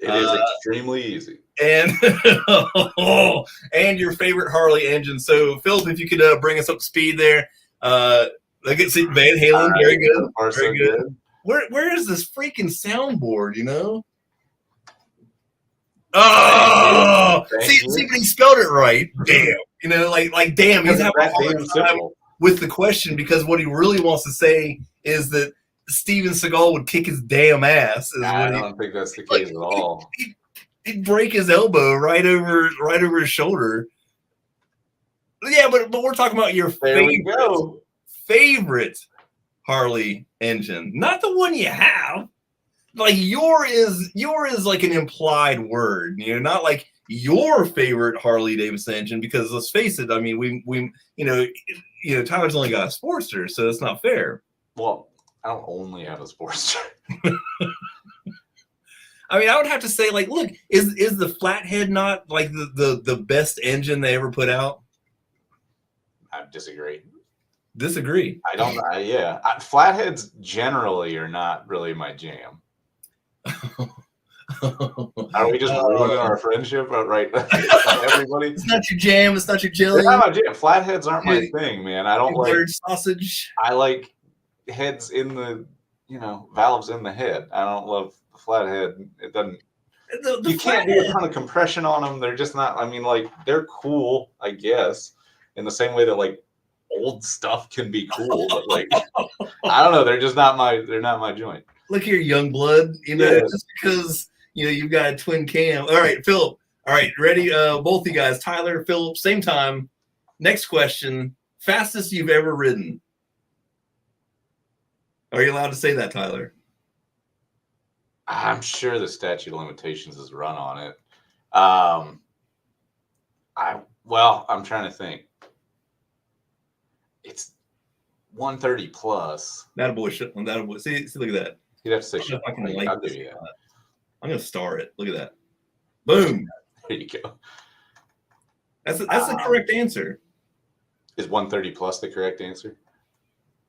It is extremely easy. And and your favorite Harley engine. So, Philip, if you could bring us up to speed there. Look at Van Halen. Very good. Very good. Where is this freaking soundboard, you know? Oh! See, but he spelled it right. Damn. You know, like damn. He's having a hard time with the question because what he really wants to say is that Steven Seagal would kick his damn ass. I don't think that's the case at all. He'd break his elbow right over his shoulder. Yeah, but we're talking about your favorite Harley engine, not the one you have. Like your is like an implied word, you know, not like your favorite Harley Davidson engine. Because let's face it, I mean, we Tyler's only got a Sportster, so it's not fair. Well, I don't only have a Sportster. I mean, I would have to say, like, look, is the Flathead not like the best engine they ever put out? I disagree. Disagree. I don't. Flatheads generally are not really my jam. Are we just ruining our friendship, right? Everybody. It's not your jam. It's not your jelly. It's not my jam. Flatheads aren't my thing, man. I don't like sausage. I like heads in the, valves in the head. I don't love the flathead. It doesn't. You can't do a ton of compression on them. They're just not. I mean, like, they're cool, I guess, in the same way that like old stuff can be cool, but like I don't know. They're just not my. They're not my joint. Look here, young blood. Just because you've got a twin cam. All right, Philip. All right, ready? Both you guys, Tyler, Philip, same time. Next question: fastest you've ever ridden. Are you allowed to say that, Tyler? I'm sure the statute of limitations is run on it. I'm trying to think. It's 130 plus. That a boy. See, look at that. You'd have to say shit. I'll give you that. I'm gonna star it. Look at that. Boom. There you go. That's the correct answer. Is 130 plus the correct answer?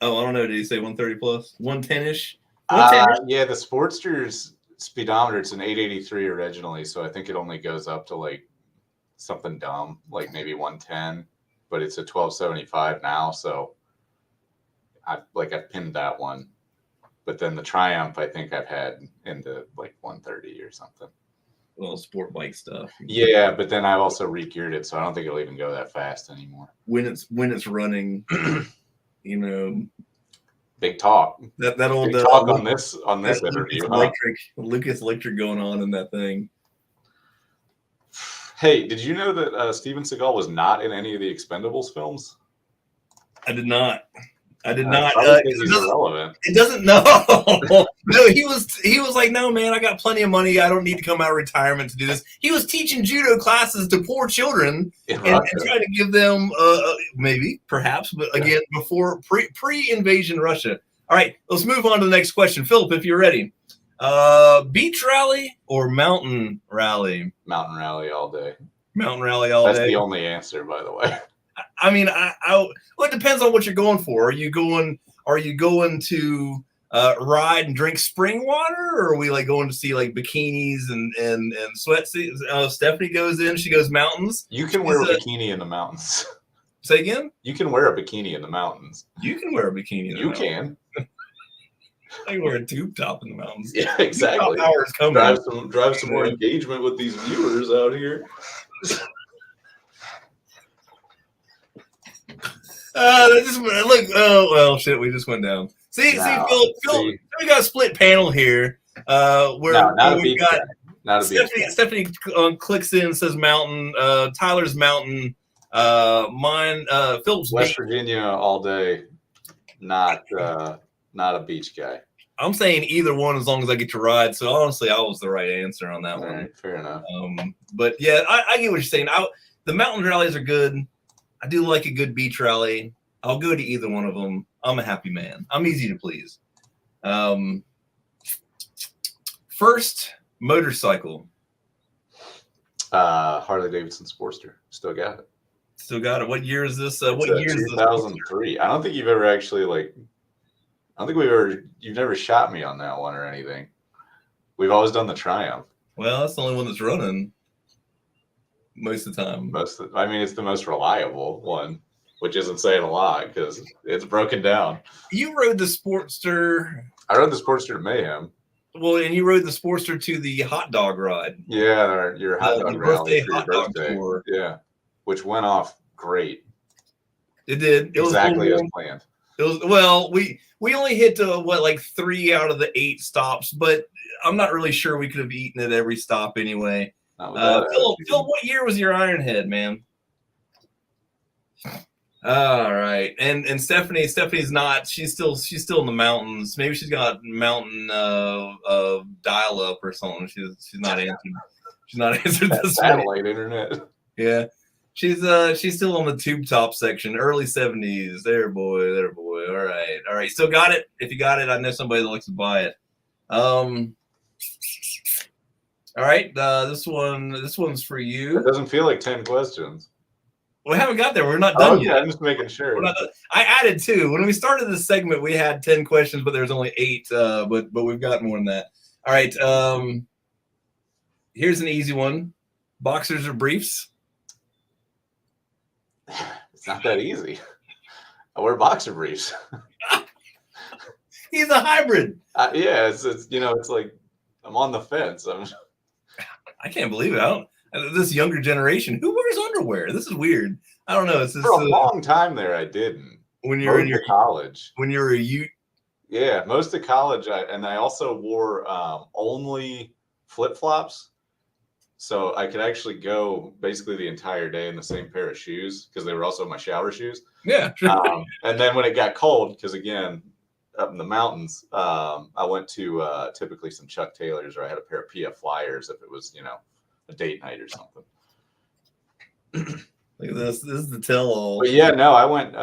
Oh, I don't know. Did he say 130 plus? 110-ish? Yeah, the Sportster's speedometer, it's an 883 originally, so I think it only goes up to like something dumb, like maybe 110, but it's a 1275 now, so I've pinned that one. But then the Triumph, I think I've had into like 130 or something. Well, sport bike stuff. Yeah, but then I've also re-geared it, so I don't think it'll even go that fast anymore. When it's running, big talk. That old big talk on this interview. Lucas Electric going on in that thing. Hey, did you know that Steven Seagal was not in any of the Expendables films? I did not. He's irrelevant. It doesn't. No, no. He was like, no, man. I got plenty of money. I don't need to come out of retirement to do this. He was teaching judo classes to poor children and trying to give them, perhaps, but again, before pre-invasion Russia. All right, let's move on to the next question, Philip. If you're ready, beach rally or mountain rally? Mountain rally all day. Mountain rally all day. That's the only answer, by the way. I mean, well, it depends on what you're going for. Are you going to ride and drink spring water, or are we like going to see like bikinis and sweatsuits? Stephanie goes in. She goes mountains. You can wear a bikini in the mountains. Say again? You can wear a bikini in the mountains. You can wear a bikini in the mountains. Can. I can wear a tube top in the mountains. Yeah, exactly. Drive some more engagement with these viewers out here. Look. Oh well, shit. We just went down. See, Phil. We got a split panel here. Where we got not a Stephanie clicks in and says mountain. Tyler's mountain. Mine, Phillips West Beach. Virginia all day. Not a beach guy. I'm saying either one as long as I get to ride. So honestly, I was the right answer on that All one. right, fair enough. But yeah, I get what you're saying. The mountain rallies are good. I do like a good beach rally. I'll go to either one of them. I'm a happy man. I'm easy to please. First motorcycle. Harley Davidson Sportster. Still got it. Still got it. What year is this? What year is this? 2003. I don't think you've ever actually I don't think you've never shot me on that one or anything. We've always done the Triumph. Well, that's the only one that's running most of the time. I mean, it's the most reliable one, which isn't saying a lot because it's broken down. You rode the Sportster. I rode the Sportster to Mayhem. Well, and you rode the Sportster to the hot dog ride. Yeah, your hot dog rally for your birthday. Tour. Yeah, which went off great. It did. It exactly as planned. It was well. We only hit like 3 out of the 8 stops, but I'm not really sure we could have eaten at every stop anyway. Phil, what year was your Ironhead, man? All right, and Stephanie's not. She's still in the mountains. Maybe she's got mountain dial up or something. She's not answering. She's not answered this satellite internet. Yeah, she's still on the tube top section, early 70s. There, boy. All right. Still got it. If you got it, I know somebody that likes to buy it. All right, this one's for you. It doesn't feel like 10 questions. We haven't got there. We're not done yet. I'm just making sure. I added 2. When we started this segment, we had 10 questions, but there's only 8. But we've got more than that. All right. Here's an easy one: boxers or briefs? It's not that easy. I wear boxer briefs. He's a hybrid. Yeah, it's it's like I'm on the fence. I can't believe it. This younger generation, who wears underwear? This is weird. I don't know. For a long time there, I didn't. When you're in your college. When you're a youth. Yeah, most of college, I also wore only flip-flops. So I could actually go basically the entire day in the same pair of shoes because they were also my shower shoes. Yeah. And then when it got cold, because again, up in the mountains, I went to typically some Chuck Taylors, or I had a pair of PF Flyers if it was, a date night or something. Look at this. This is the tell-all. But yeah, no, I went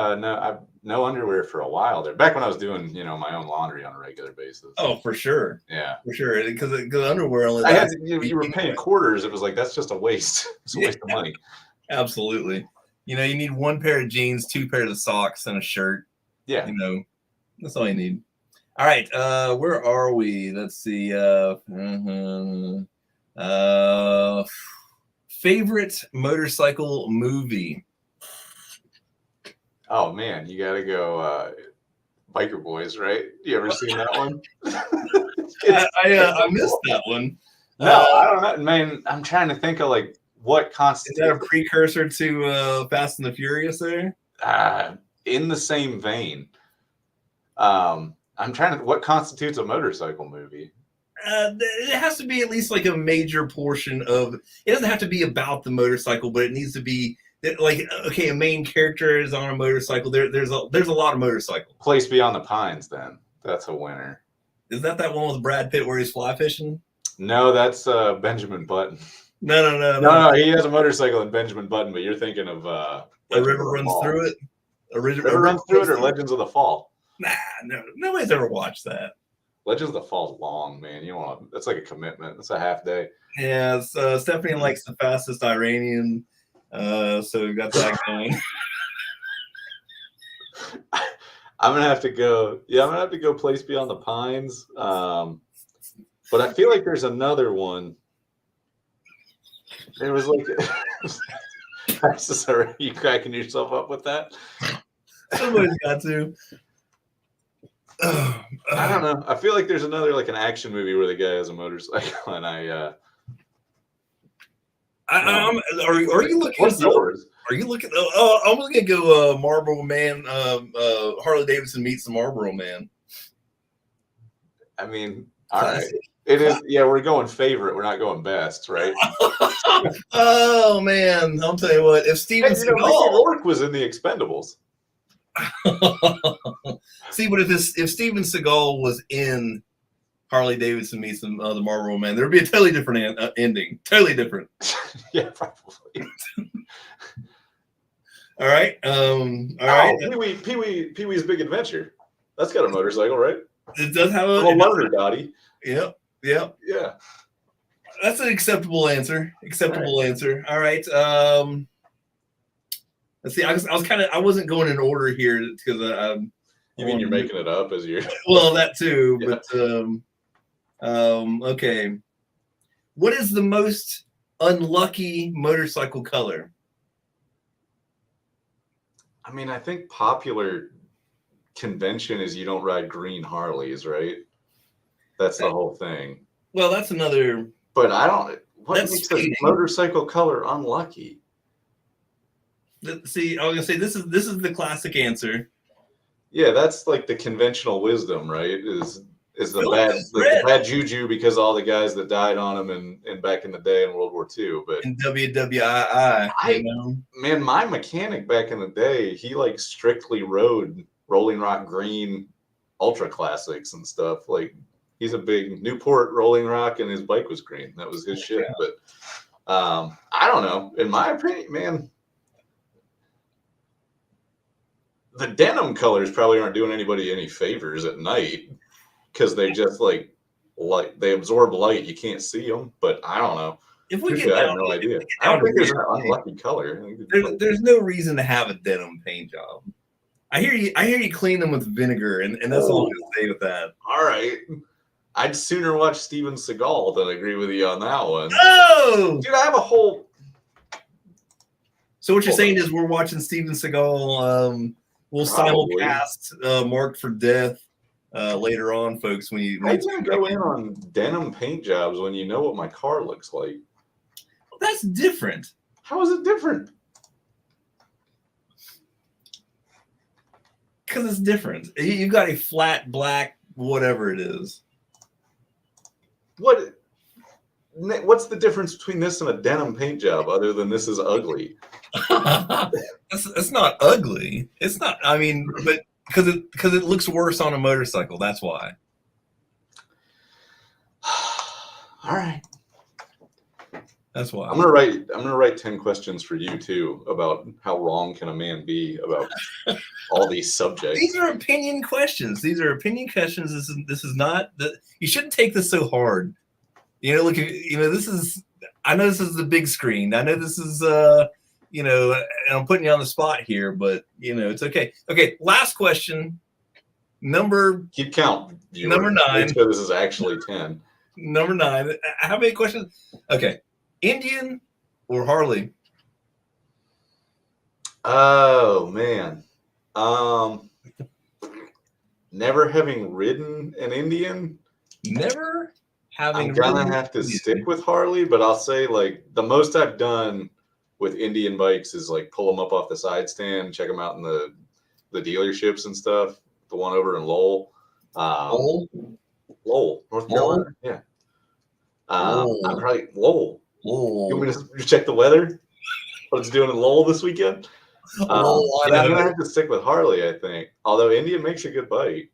no underwear for a while there. Back when I was doing, my own laundry on a regular basis. Oh, for sure. Yeah, for sure. Because underwear only. You were paying quarters. It was like that's just a waste. It's a waste of money. Absolutely. You need 1 pair of jeans, 2 pairs of socks, and a shirt. Yeah. That's all you need. All right. Where are we? Let's see. Favorite motorcycle movie? Oh man, you gotta go Biker Boys, right? You ever seen that one? I missed that one. No, I don't know, man. I'm trying to think of what constitutes. Is that a precursor to Fast and the Furious there? In the same vein. I'm trying to. What constitutes a motorcycle movie? It has to be at least like a major portion of. It doesn't have to be about the motorcycle, but it needs to be okay. A main character is on a motorcycle. There's a lot of motorcycles. Place Beyond the Pines. Then that's a winner. Is that one with Brad Pitt where he's fly fishing? No, that's Benjamin Button. No. He has a motorcycle in Benjamin Button, but you're thinking of A River Runs Through It. A River Runs Through It, or Legends of the Fall. Nah, nobody's ever watched that. Legends of the Fall is long, man. You want that's like a commitment. It's a half day. Yeah, Stephanie likes the fastest Iranian, so we got that going. I'm gonna have to go. Yeah, I'm gonna have to go Place Beyond the Pines. But I feel like there's another one. There was like, are you cracking yourself up with that? Somebody's got to. I don't know. I feel like there's another like an action movie where the guy has a motorcycle, and are you looking? What's yours? Are you looking? I'm gonna go Marlboro Man. Harley Davidson meets the Marlboro Man. I mean, all right. It is. Yeah, we're going favorite. We're not going best, right? Oh man, I'll tell you what. If Steven Hey, Mickey Seagal, Rourke was in The Expendables. see, but if Steven Seagal was in Harley Davidson meets the Marlboro Man, there would be a totally different ending. Totally different. Yeah, probably. All right. All right. Pee Wee's Big Adventure. That's got a motorcycle, right? It does have I'm a loner, Dottie. Yep. Yep. Yeah. That's an acceptable answer. Acceptable answer. All right. Let's see. I wasn't going in order here because You mean you're making it up as you're? Well, that too. Yeah. But okay. What is the most unlucky motorcycle color? I mean, I think popular convention is you don't ride green Harleys, right? That's the whole thing. Well, that's another. But I don't. What That's makes speeding. the motorcycle color unlucky? See, I was gonna say this is the classic answer. Yeah, that's like the conventional wisdom, right? Is the Philip bad juju because all the guys that died on him in back in the day in World War II. But in WWII, man, my mechanic back in the day, he like strictly rode Rolling Rock Green Ultra Classics and stuff. Like he's a big Newport Rolling Rock, and his bike was green. That was his shit. But I don't know. In my opinion, man, the denim colors probably aren't doing anybody any favors at night because they just like they absorb light. You can't see them, but I don't know. If we I have no idea. I don't think there's an unlucky color. There's no reason to have a denim paint job. I hear you clean them with vinegar, and that's all I'm gonna say with that. All right. I'd sooner watch Steven Seagal than agree with you on that one. Oh, dude, I have a whole. So what you're saying is we're watching Steven Seagal. We'll simulcast Marked for Death later on, folks. When you go in on denim paint jobs when you know what my car looks like. Well, that's different. How is it different? Because it's different. You've got a flat black, whatever it is. What's the difference between this and a denim paint job other than this is ugly? It's not ugly. It's not. I mean, but because it looks worse on a motorcycle. That's why. All right. That's why. I'm gonna write 10 questions for you too about how wrong can a man be about all these subjects. These are opinion questions. This is not that you shouldn't take this so hard. You know, look, this is. I know this is the big screen. I know this is and I'm putting you on the spot here, but it's okay. Okay, last question. Keep count. Number 9. So this is actually 10. Number 9. How many questions? Okay. Indian or Harley? Oh man. Never having ridden an Indian. Never having. I'm gonna have to stick with Harley, but I'll say like the most I've done with Indian bikes is like pull them up off the side stand, check them out in the dealerships and stuff. The one over in Lowell. Lowell, North Carolina. Yeah. I'm probably Lowell. You want me to check the weather? What it's doing in Lowell this weekend? I'm gonna have to stick with Harley, I think. Although Indian makes a good bike.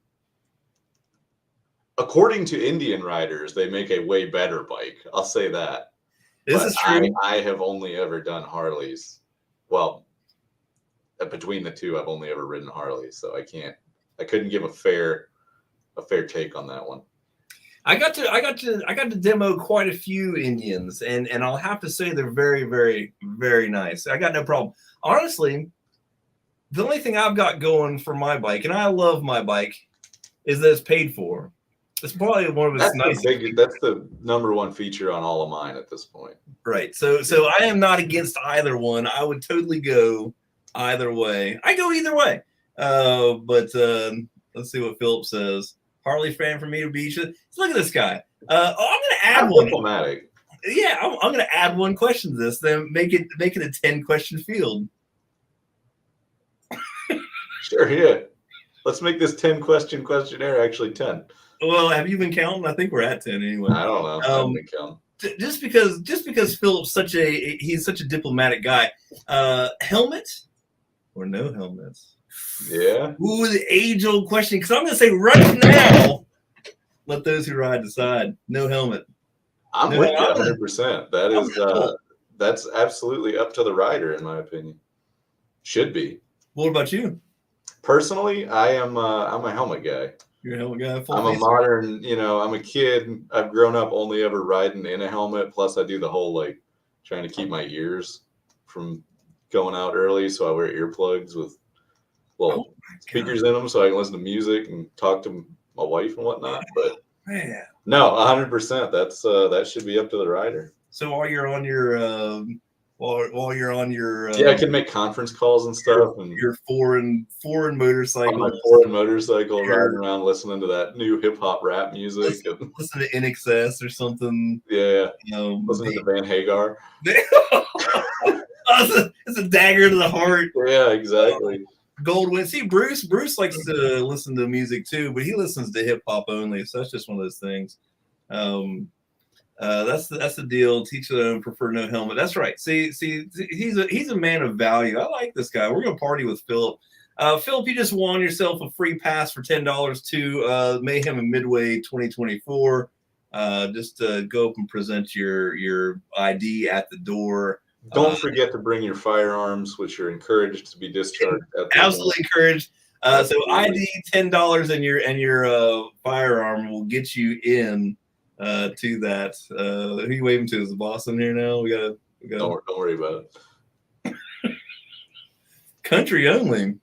According to Indian riders, they make a way better bike. I'll say that. This is true. I have only ever done Harleys. Well, between the two, I've only ever ridden Harleys, so I couldn't give a fair take on that one. I got to demo quite a few Indians, and I'll have to say they're very, very, very nice. I got no problem. Honestly, the only thing I've got going for my bike, and I love my bike, is that it's paid for. It's probably one of its nice. That's the number one feature on all of mine at this point. Right. So I am not against either one. I would totally go either way. I go either way. But let's see what Philip says. Harley fan from me to beach. Look at this guy. I'm going to add one. Diplomatic. Yeah, I'm going to add one question to this. Then make it a 10-question field. Sure. Yeah. Let's make this 10-question questionnaire actually 10. Well, have you been counting? I think we're at 10 anyway. I don't know. I haven't been counting. Just because Philip's he's such a diplomatic guy. Helmet or no helmets? Yeah. Ooh, the age-old question. Because I'm going to say right now, let those who ride decide. No helmet. I'm with you 100%. That is that's absolutely up to the rider, in my opinion. Should be. What about you? Personally, I'm a helmet guy. You're a helmet guy. I'm a modern, I'm a kid. I've grown up only ever riding in a helmet. Plus, I do the whole like trying to keep my ears from going out early, so I wear earplugs with little speakers in them, so I can listen to music and talk to my wife and whatnot. But man, no, 100%. That's that should be up to the rider. So while you're on your while you're on your I can make conference calls and stuff, and your foreign motorcycle, on my foreign motorcycle, riding around listening to that new hip hop rap music, listen to NXS or something. Yeah, listening to Van Hagar. It's a dagger to the heart. Yeah, exactly. Goldwyn. See, Bruce likes to listen to music too, but he listens to hip hop only. So that's just one of those things. That's the deal. Teach their own. Prefer no helmet. That's right. See, he's a man of value. I like this guy. We're gonna party with Philip. Philip, you just won yourself a free pass for $10 to Mayhem and Midway 2024. Just go up and present your ID at the door. Don't forget to bring your firearms, which are encouraged to be discharged. Absolutely encouraged. So ID $10 and your firearm will get you in to that. Who are you waving to? Is the boss in here now? We got. Don't worry about it. Country only.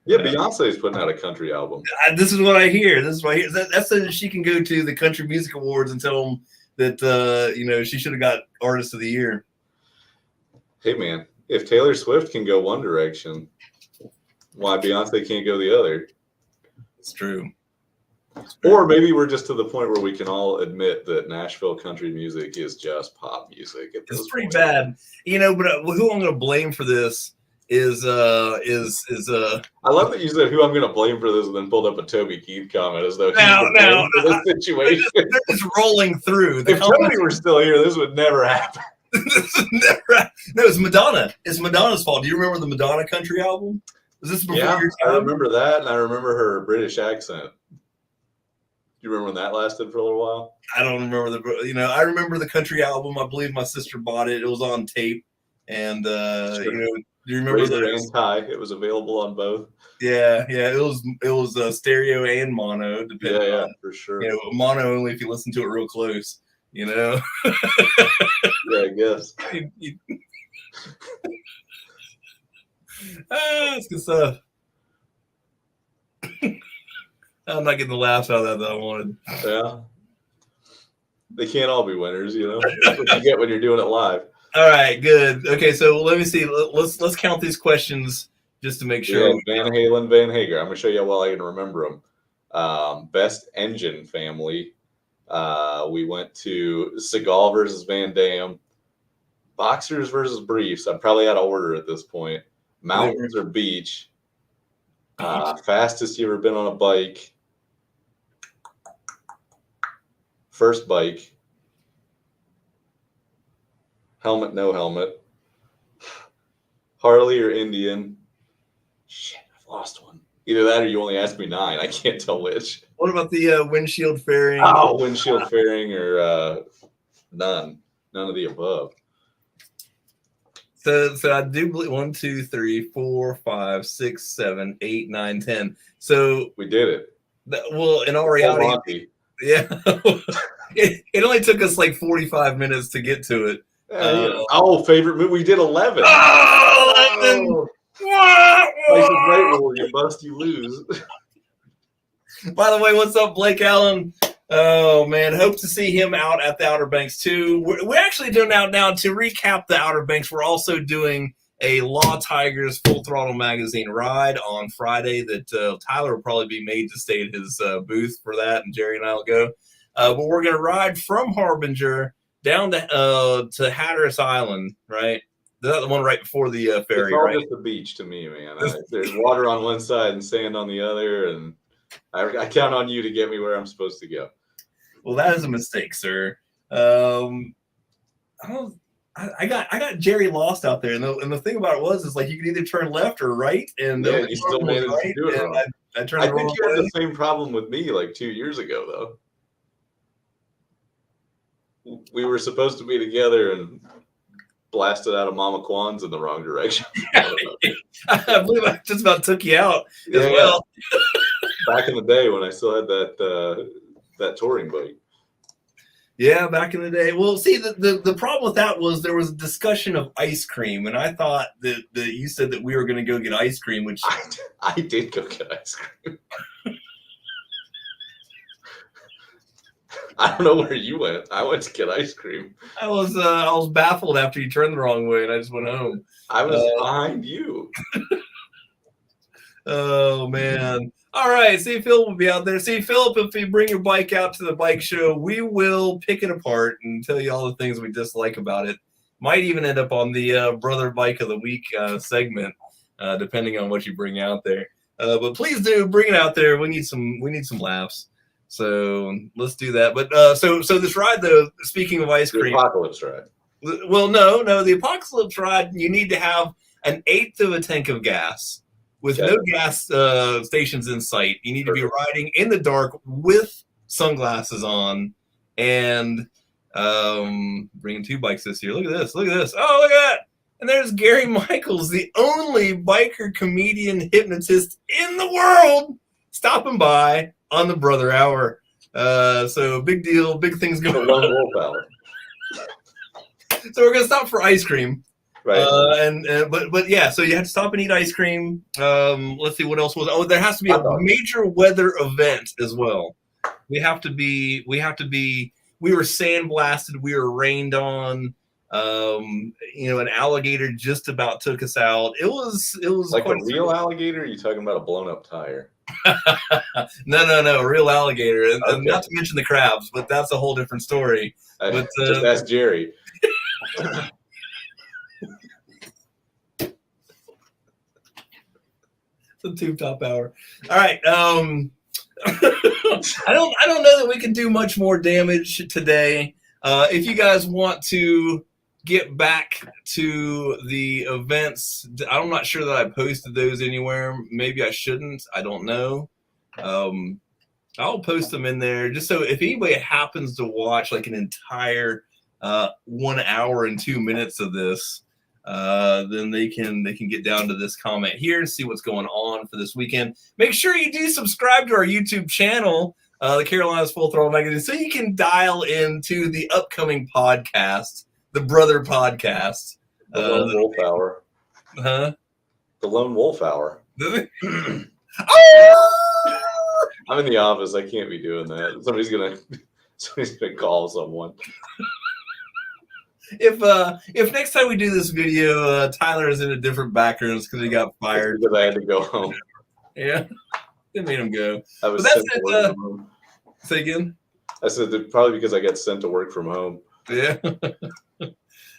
Yeah, Beyonce is putting out a country album. This is what I hear. That's so that she can go to the Country Music Awards and tell them that she should have got Artist of the Year. Hey man, if Taylor Swift can go one direction, why Beyonce can't go the other? It's true. Or maybe we're just to the point where we can all admit that Nashville country music is just pop music. It's pretty bad, but who I'm going to blame for this is I love that you said who I'm going to blame for this, and then pulled up a Toby Keith comment as though he's for this situation. They're just rolling through. If Toby were still here, this would never happen. No, it's Madonna. It's Madonna's fault. Do you remember the Madonna country album? Was this before your time? I remember that, and I remember her British accent. Do you remember when that lasted for a little while? I don't remember I remember the country album. I believe my sister bought it. It was on tape, and do you remember the Tie? It was available on both. Yeah. It was stereo and mono, depending on, for sure. Mono only if you listen to it real close. Yeah, I guess. That's good stuff. I'm not getting the laughs out of that I wanted. Yeah. They can't all be winners, That's what you get when you're doing it live. All right, good. Okay, so let me see. Let's count these questions just to make sure. Yeah, Van Halen, Van Hagar. I'm going to show you how well I can remember them. Best engine family. We went to Seagal versus Van Damme. Boxers versus briefs. I'm probably out of order at this point. Mountains or beach. Fastest you ever been on a bike. First bike. Helmet, no helmet. Harley or Indian. Shit, I've lost one. Either that or you only asked me 9. I can't tell which. What about the windshield fairing? Oh, windshield fairing or none. None of the above. So I do believe 1, 2, 3, 4, 5, 6, 7, 8, 9, 10. So we did it. Well, in all reality, yeah, it only took us like 45 minutes to get to it. Favorite movie. We did 11. Oh, 11. Place is right rule. You bust, you lose. By the way, what's up, Blake Allen? Oh, man. Hope to see him out at the Outer Banks, too. We're actually doing out now to recap the Outer Banks. We're also doing a Law Tigers Full Throttle Magazine ride on Friday that Tyler will probably be made to stay at his booth for that, and Jerry and I will go. But we're going to ride from Harbinger down to Hatteras Island, right? That's the one right before the ferry, it's all right? just the beach to me, man. There's water on one side and sand on the other, and I count on you to get me where I'm supposed to go. Well, that is a mistake, sir. I don't. I got Jerry lost out there, and the thing about it is like you could either turn left or right, and Yeah, you still managed to do it wrong. I turned I the wrong think you had way. the same problem with me like 2 years ago, though. We were supposed to be together and blasted out of Mama Kwan's in the wrong direction. I believe I just about took you out as well. Back in the day when I still had that touring bike. Yeah, back in the day. Well, see, the problem with that was there was a discussion of ice cream, and I thought that you said that we were going to go get ice cream, which I did go get ice cream. I don't know where you went. I went to get ice cream. I was baffled after you turned the wrong way, and I just went home. I was behind you. Oh man. All right, see, Phil will be out there. See, Philip, if you bring your bike out to the bike show, we will pick it apart and tell you all the things we dislike about it. Might even end up on the Brother Bike of the Week segment, depending on what you bring out there. But please do bring it out there. We need some laughs. So let's do that. But so this ride, though, speaking of ice cream, the apocalypse ride. Well, no, the apocalypse ride, you need to have an eighth of a tank of gas. With no gas stations in sight, you need to be riding in the dark with sunglasses on, and bringing 2 bikes this year. Look at this! Look at this! Oh, look at that! And there's Gary Michaels, the only biker comedian hypnotist in the world, stopping by on the Brother Hour. So big deal, big things going on. Lone Wolf Hour. So we're gonna stop for ice cream. Right. But yeah, so you had to stop and eat ice cream. Let's see what else was. Oh, there has to be a major weather event as well. We were sandblasted. We were rained on. An alligator just about took us out. It was like a real alligator. Or are you talking about a blown up tire? No, a real alligator, and not to mention the crabs, but that's a whole different story. But just ask Jerry. The Tube Top Hour. All right. I don't know that we can do much more damage today. If you guys want to get back to the events, I'm not sure that I posted those anywhere. Maybe I shouldn't. I don't know. I'll post them in there just so if anybody happens to watch like an entire 1 hour and 2 minutes of this, then they can get down to this comment here and see what's going on for this weekend. Make sure you do subscribe to our YouTube channel, the Carolinas Full Throttle Magazine, so you can dial into the upcoming podcast, the Brother Podcast. The Lone Wolf Hour. Huh? The Lone Wolf Hour. I'm in the office. I can't be doing that. Somebody's gonna call someone. If next time we do this video, Tyler is in a different background because he got fired. Because I had to go home. Yeah, they made him go. I was but that's sent to work from home. Say again? I said that probably because I got sent to work from home. Yeah.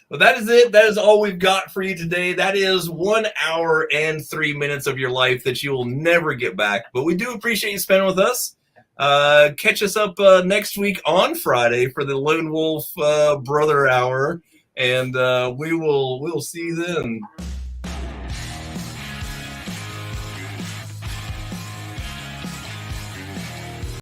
Well, that is it. That is all we've got for you today. That is 1 hour and 3 minutes of your life that you will never get back. But we do appreciate you spending with us. Catch us up next week on Friday for the Lone Wolf Brother Hour, and we will see you then.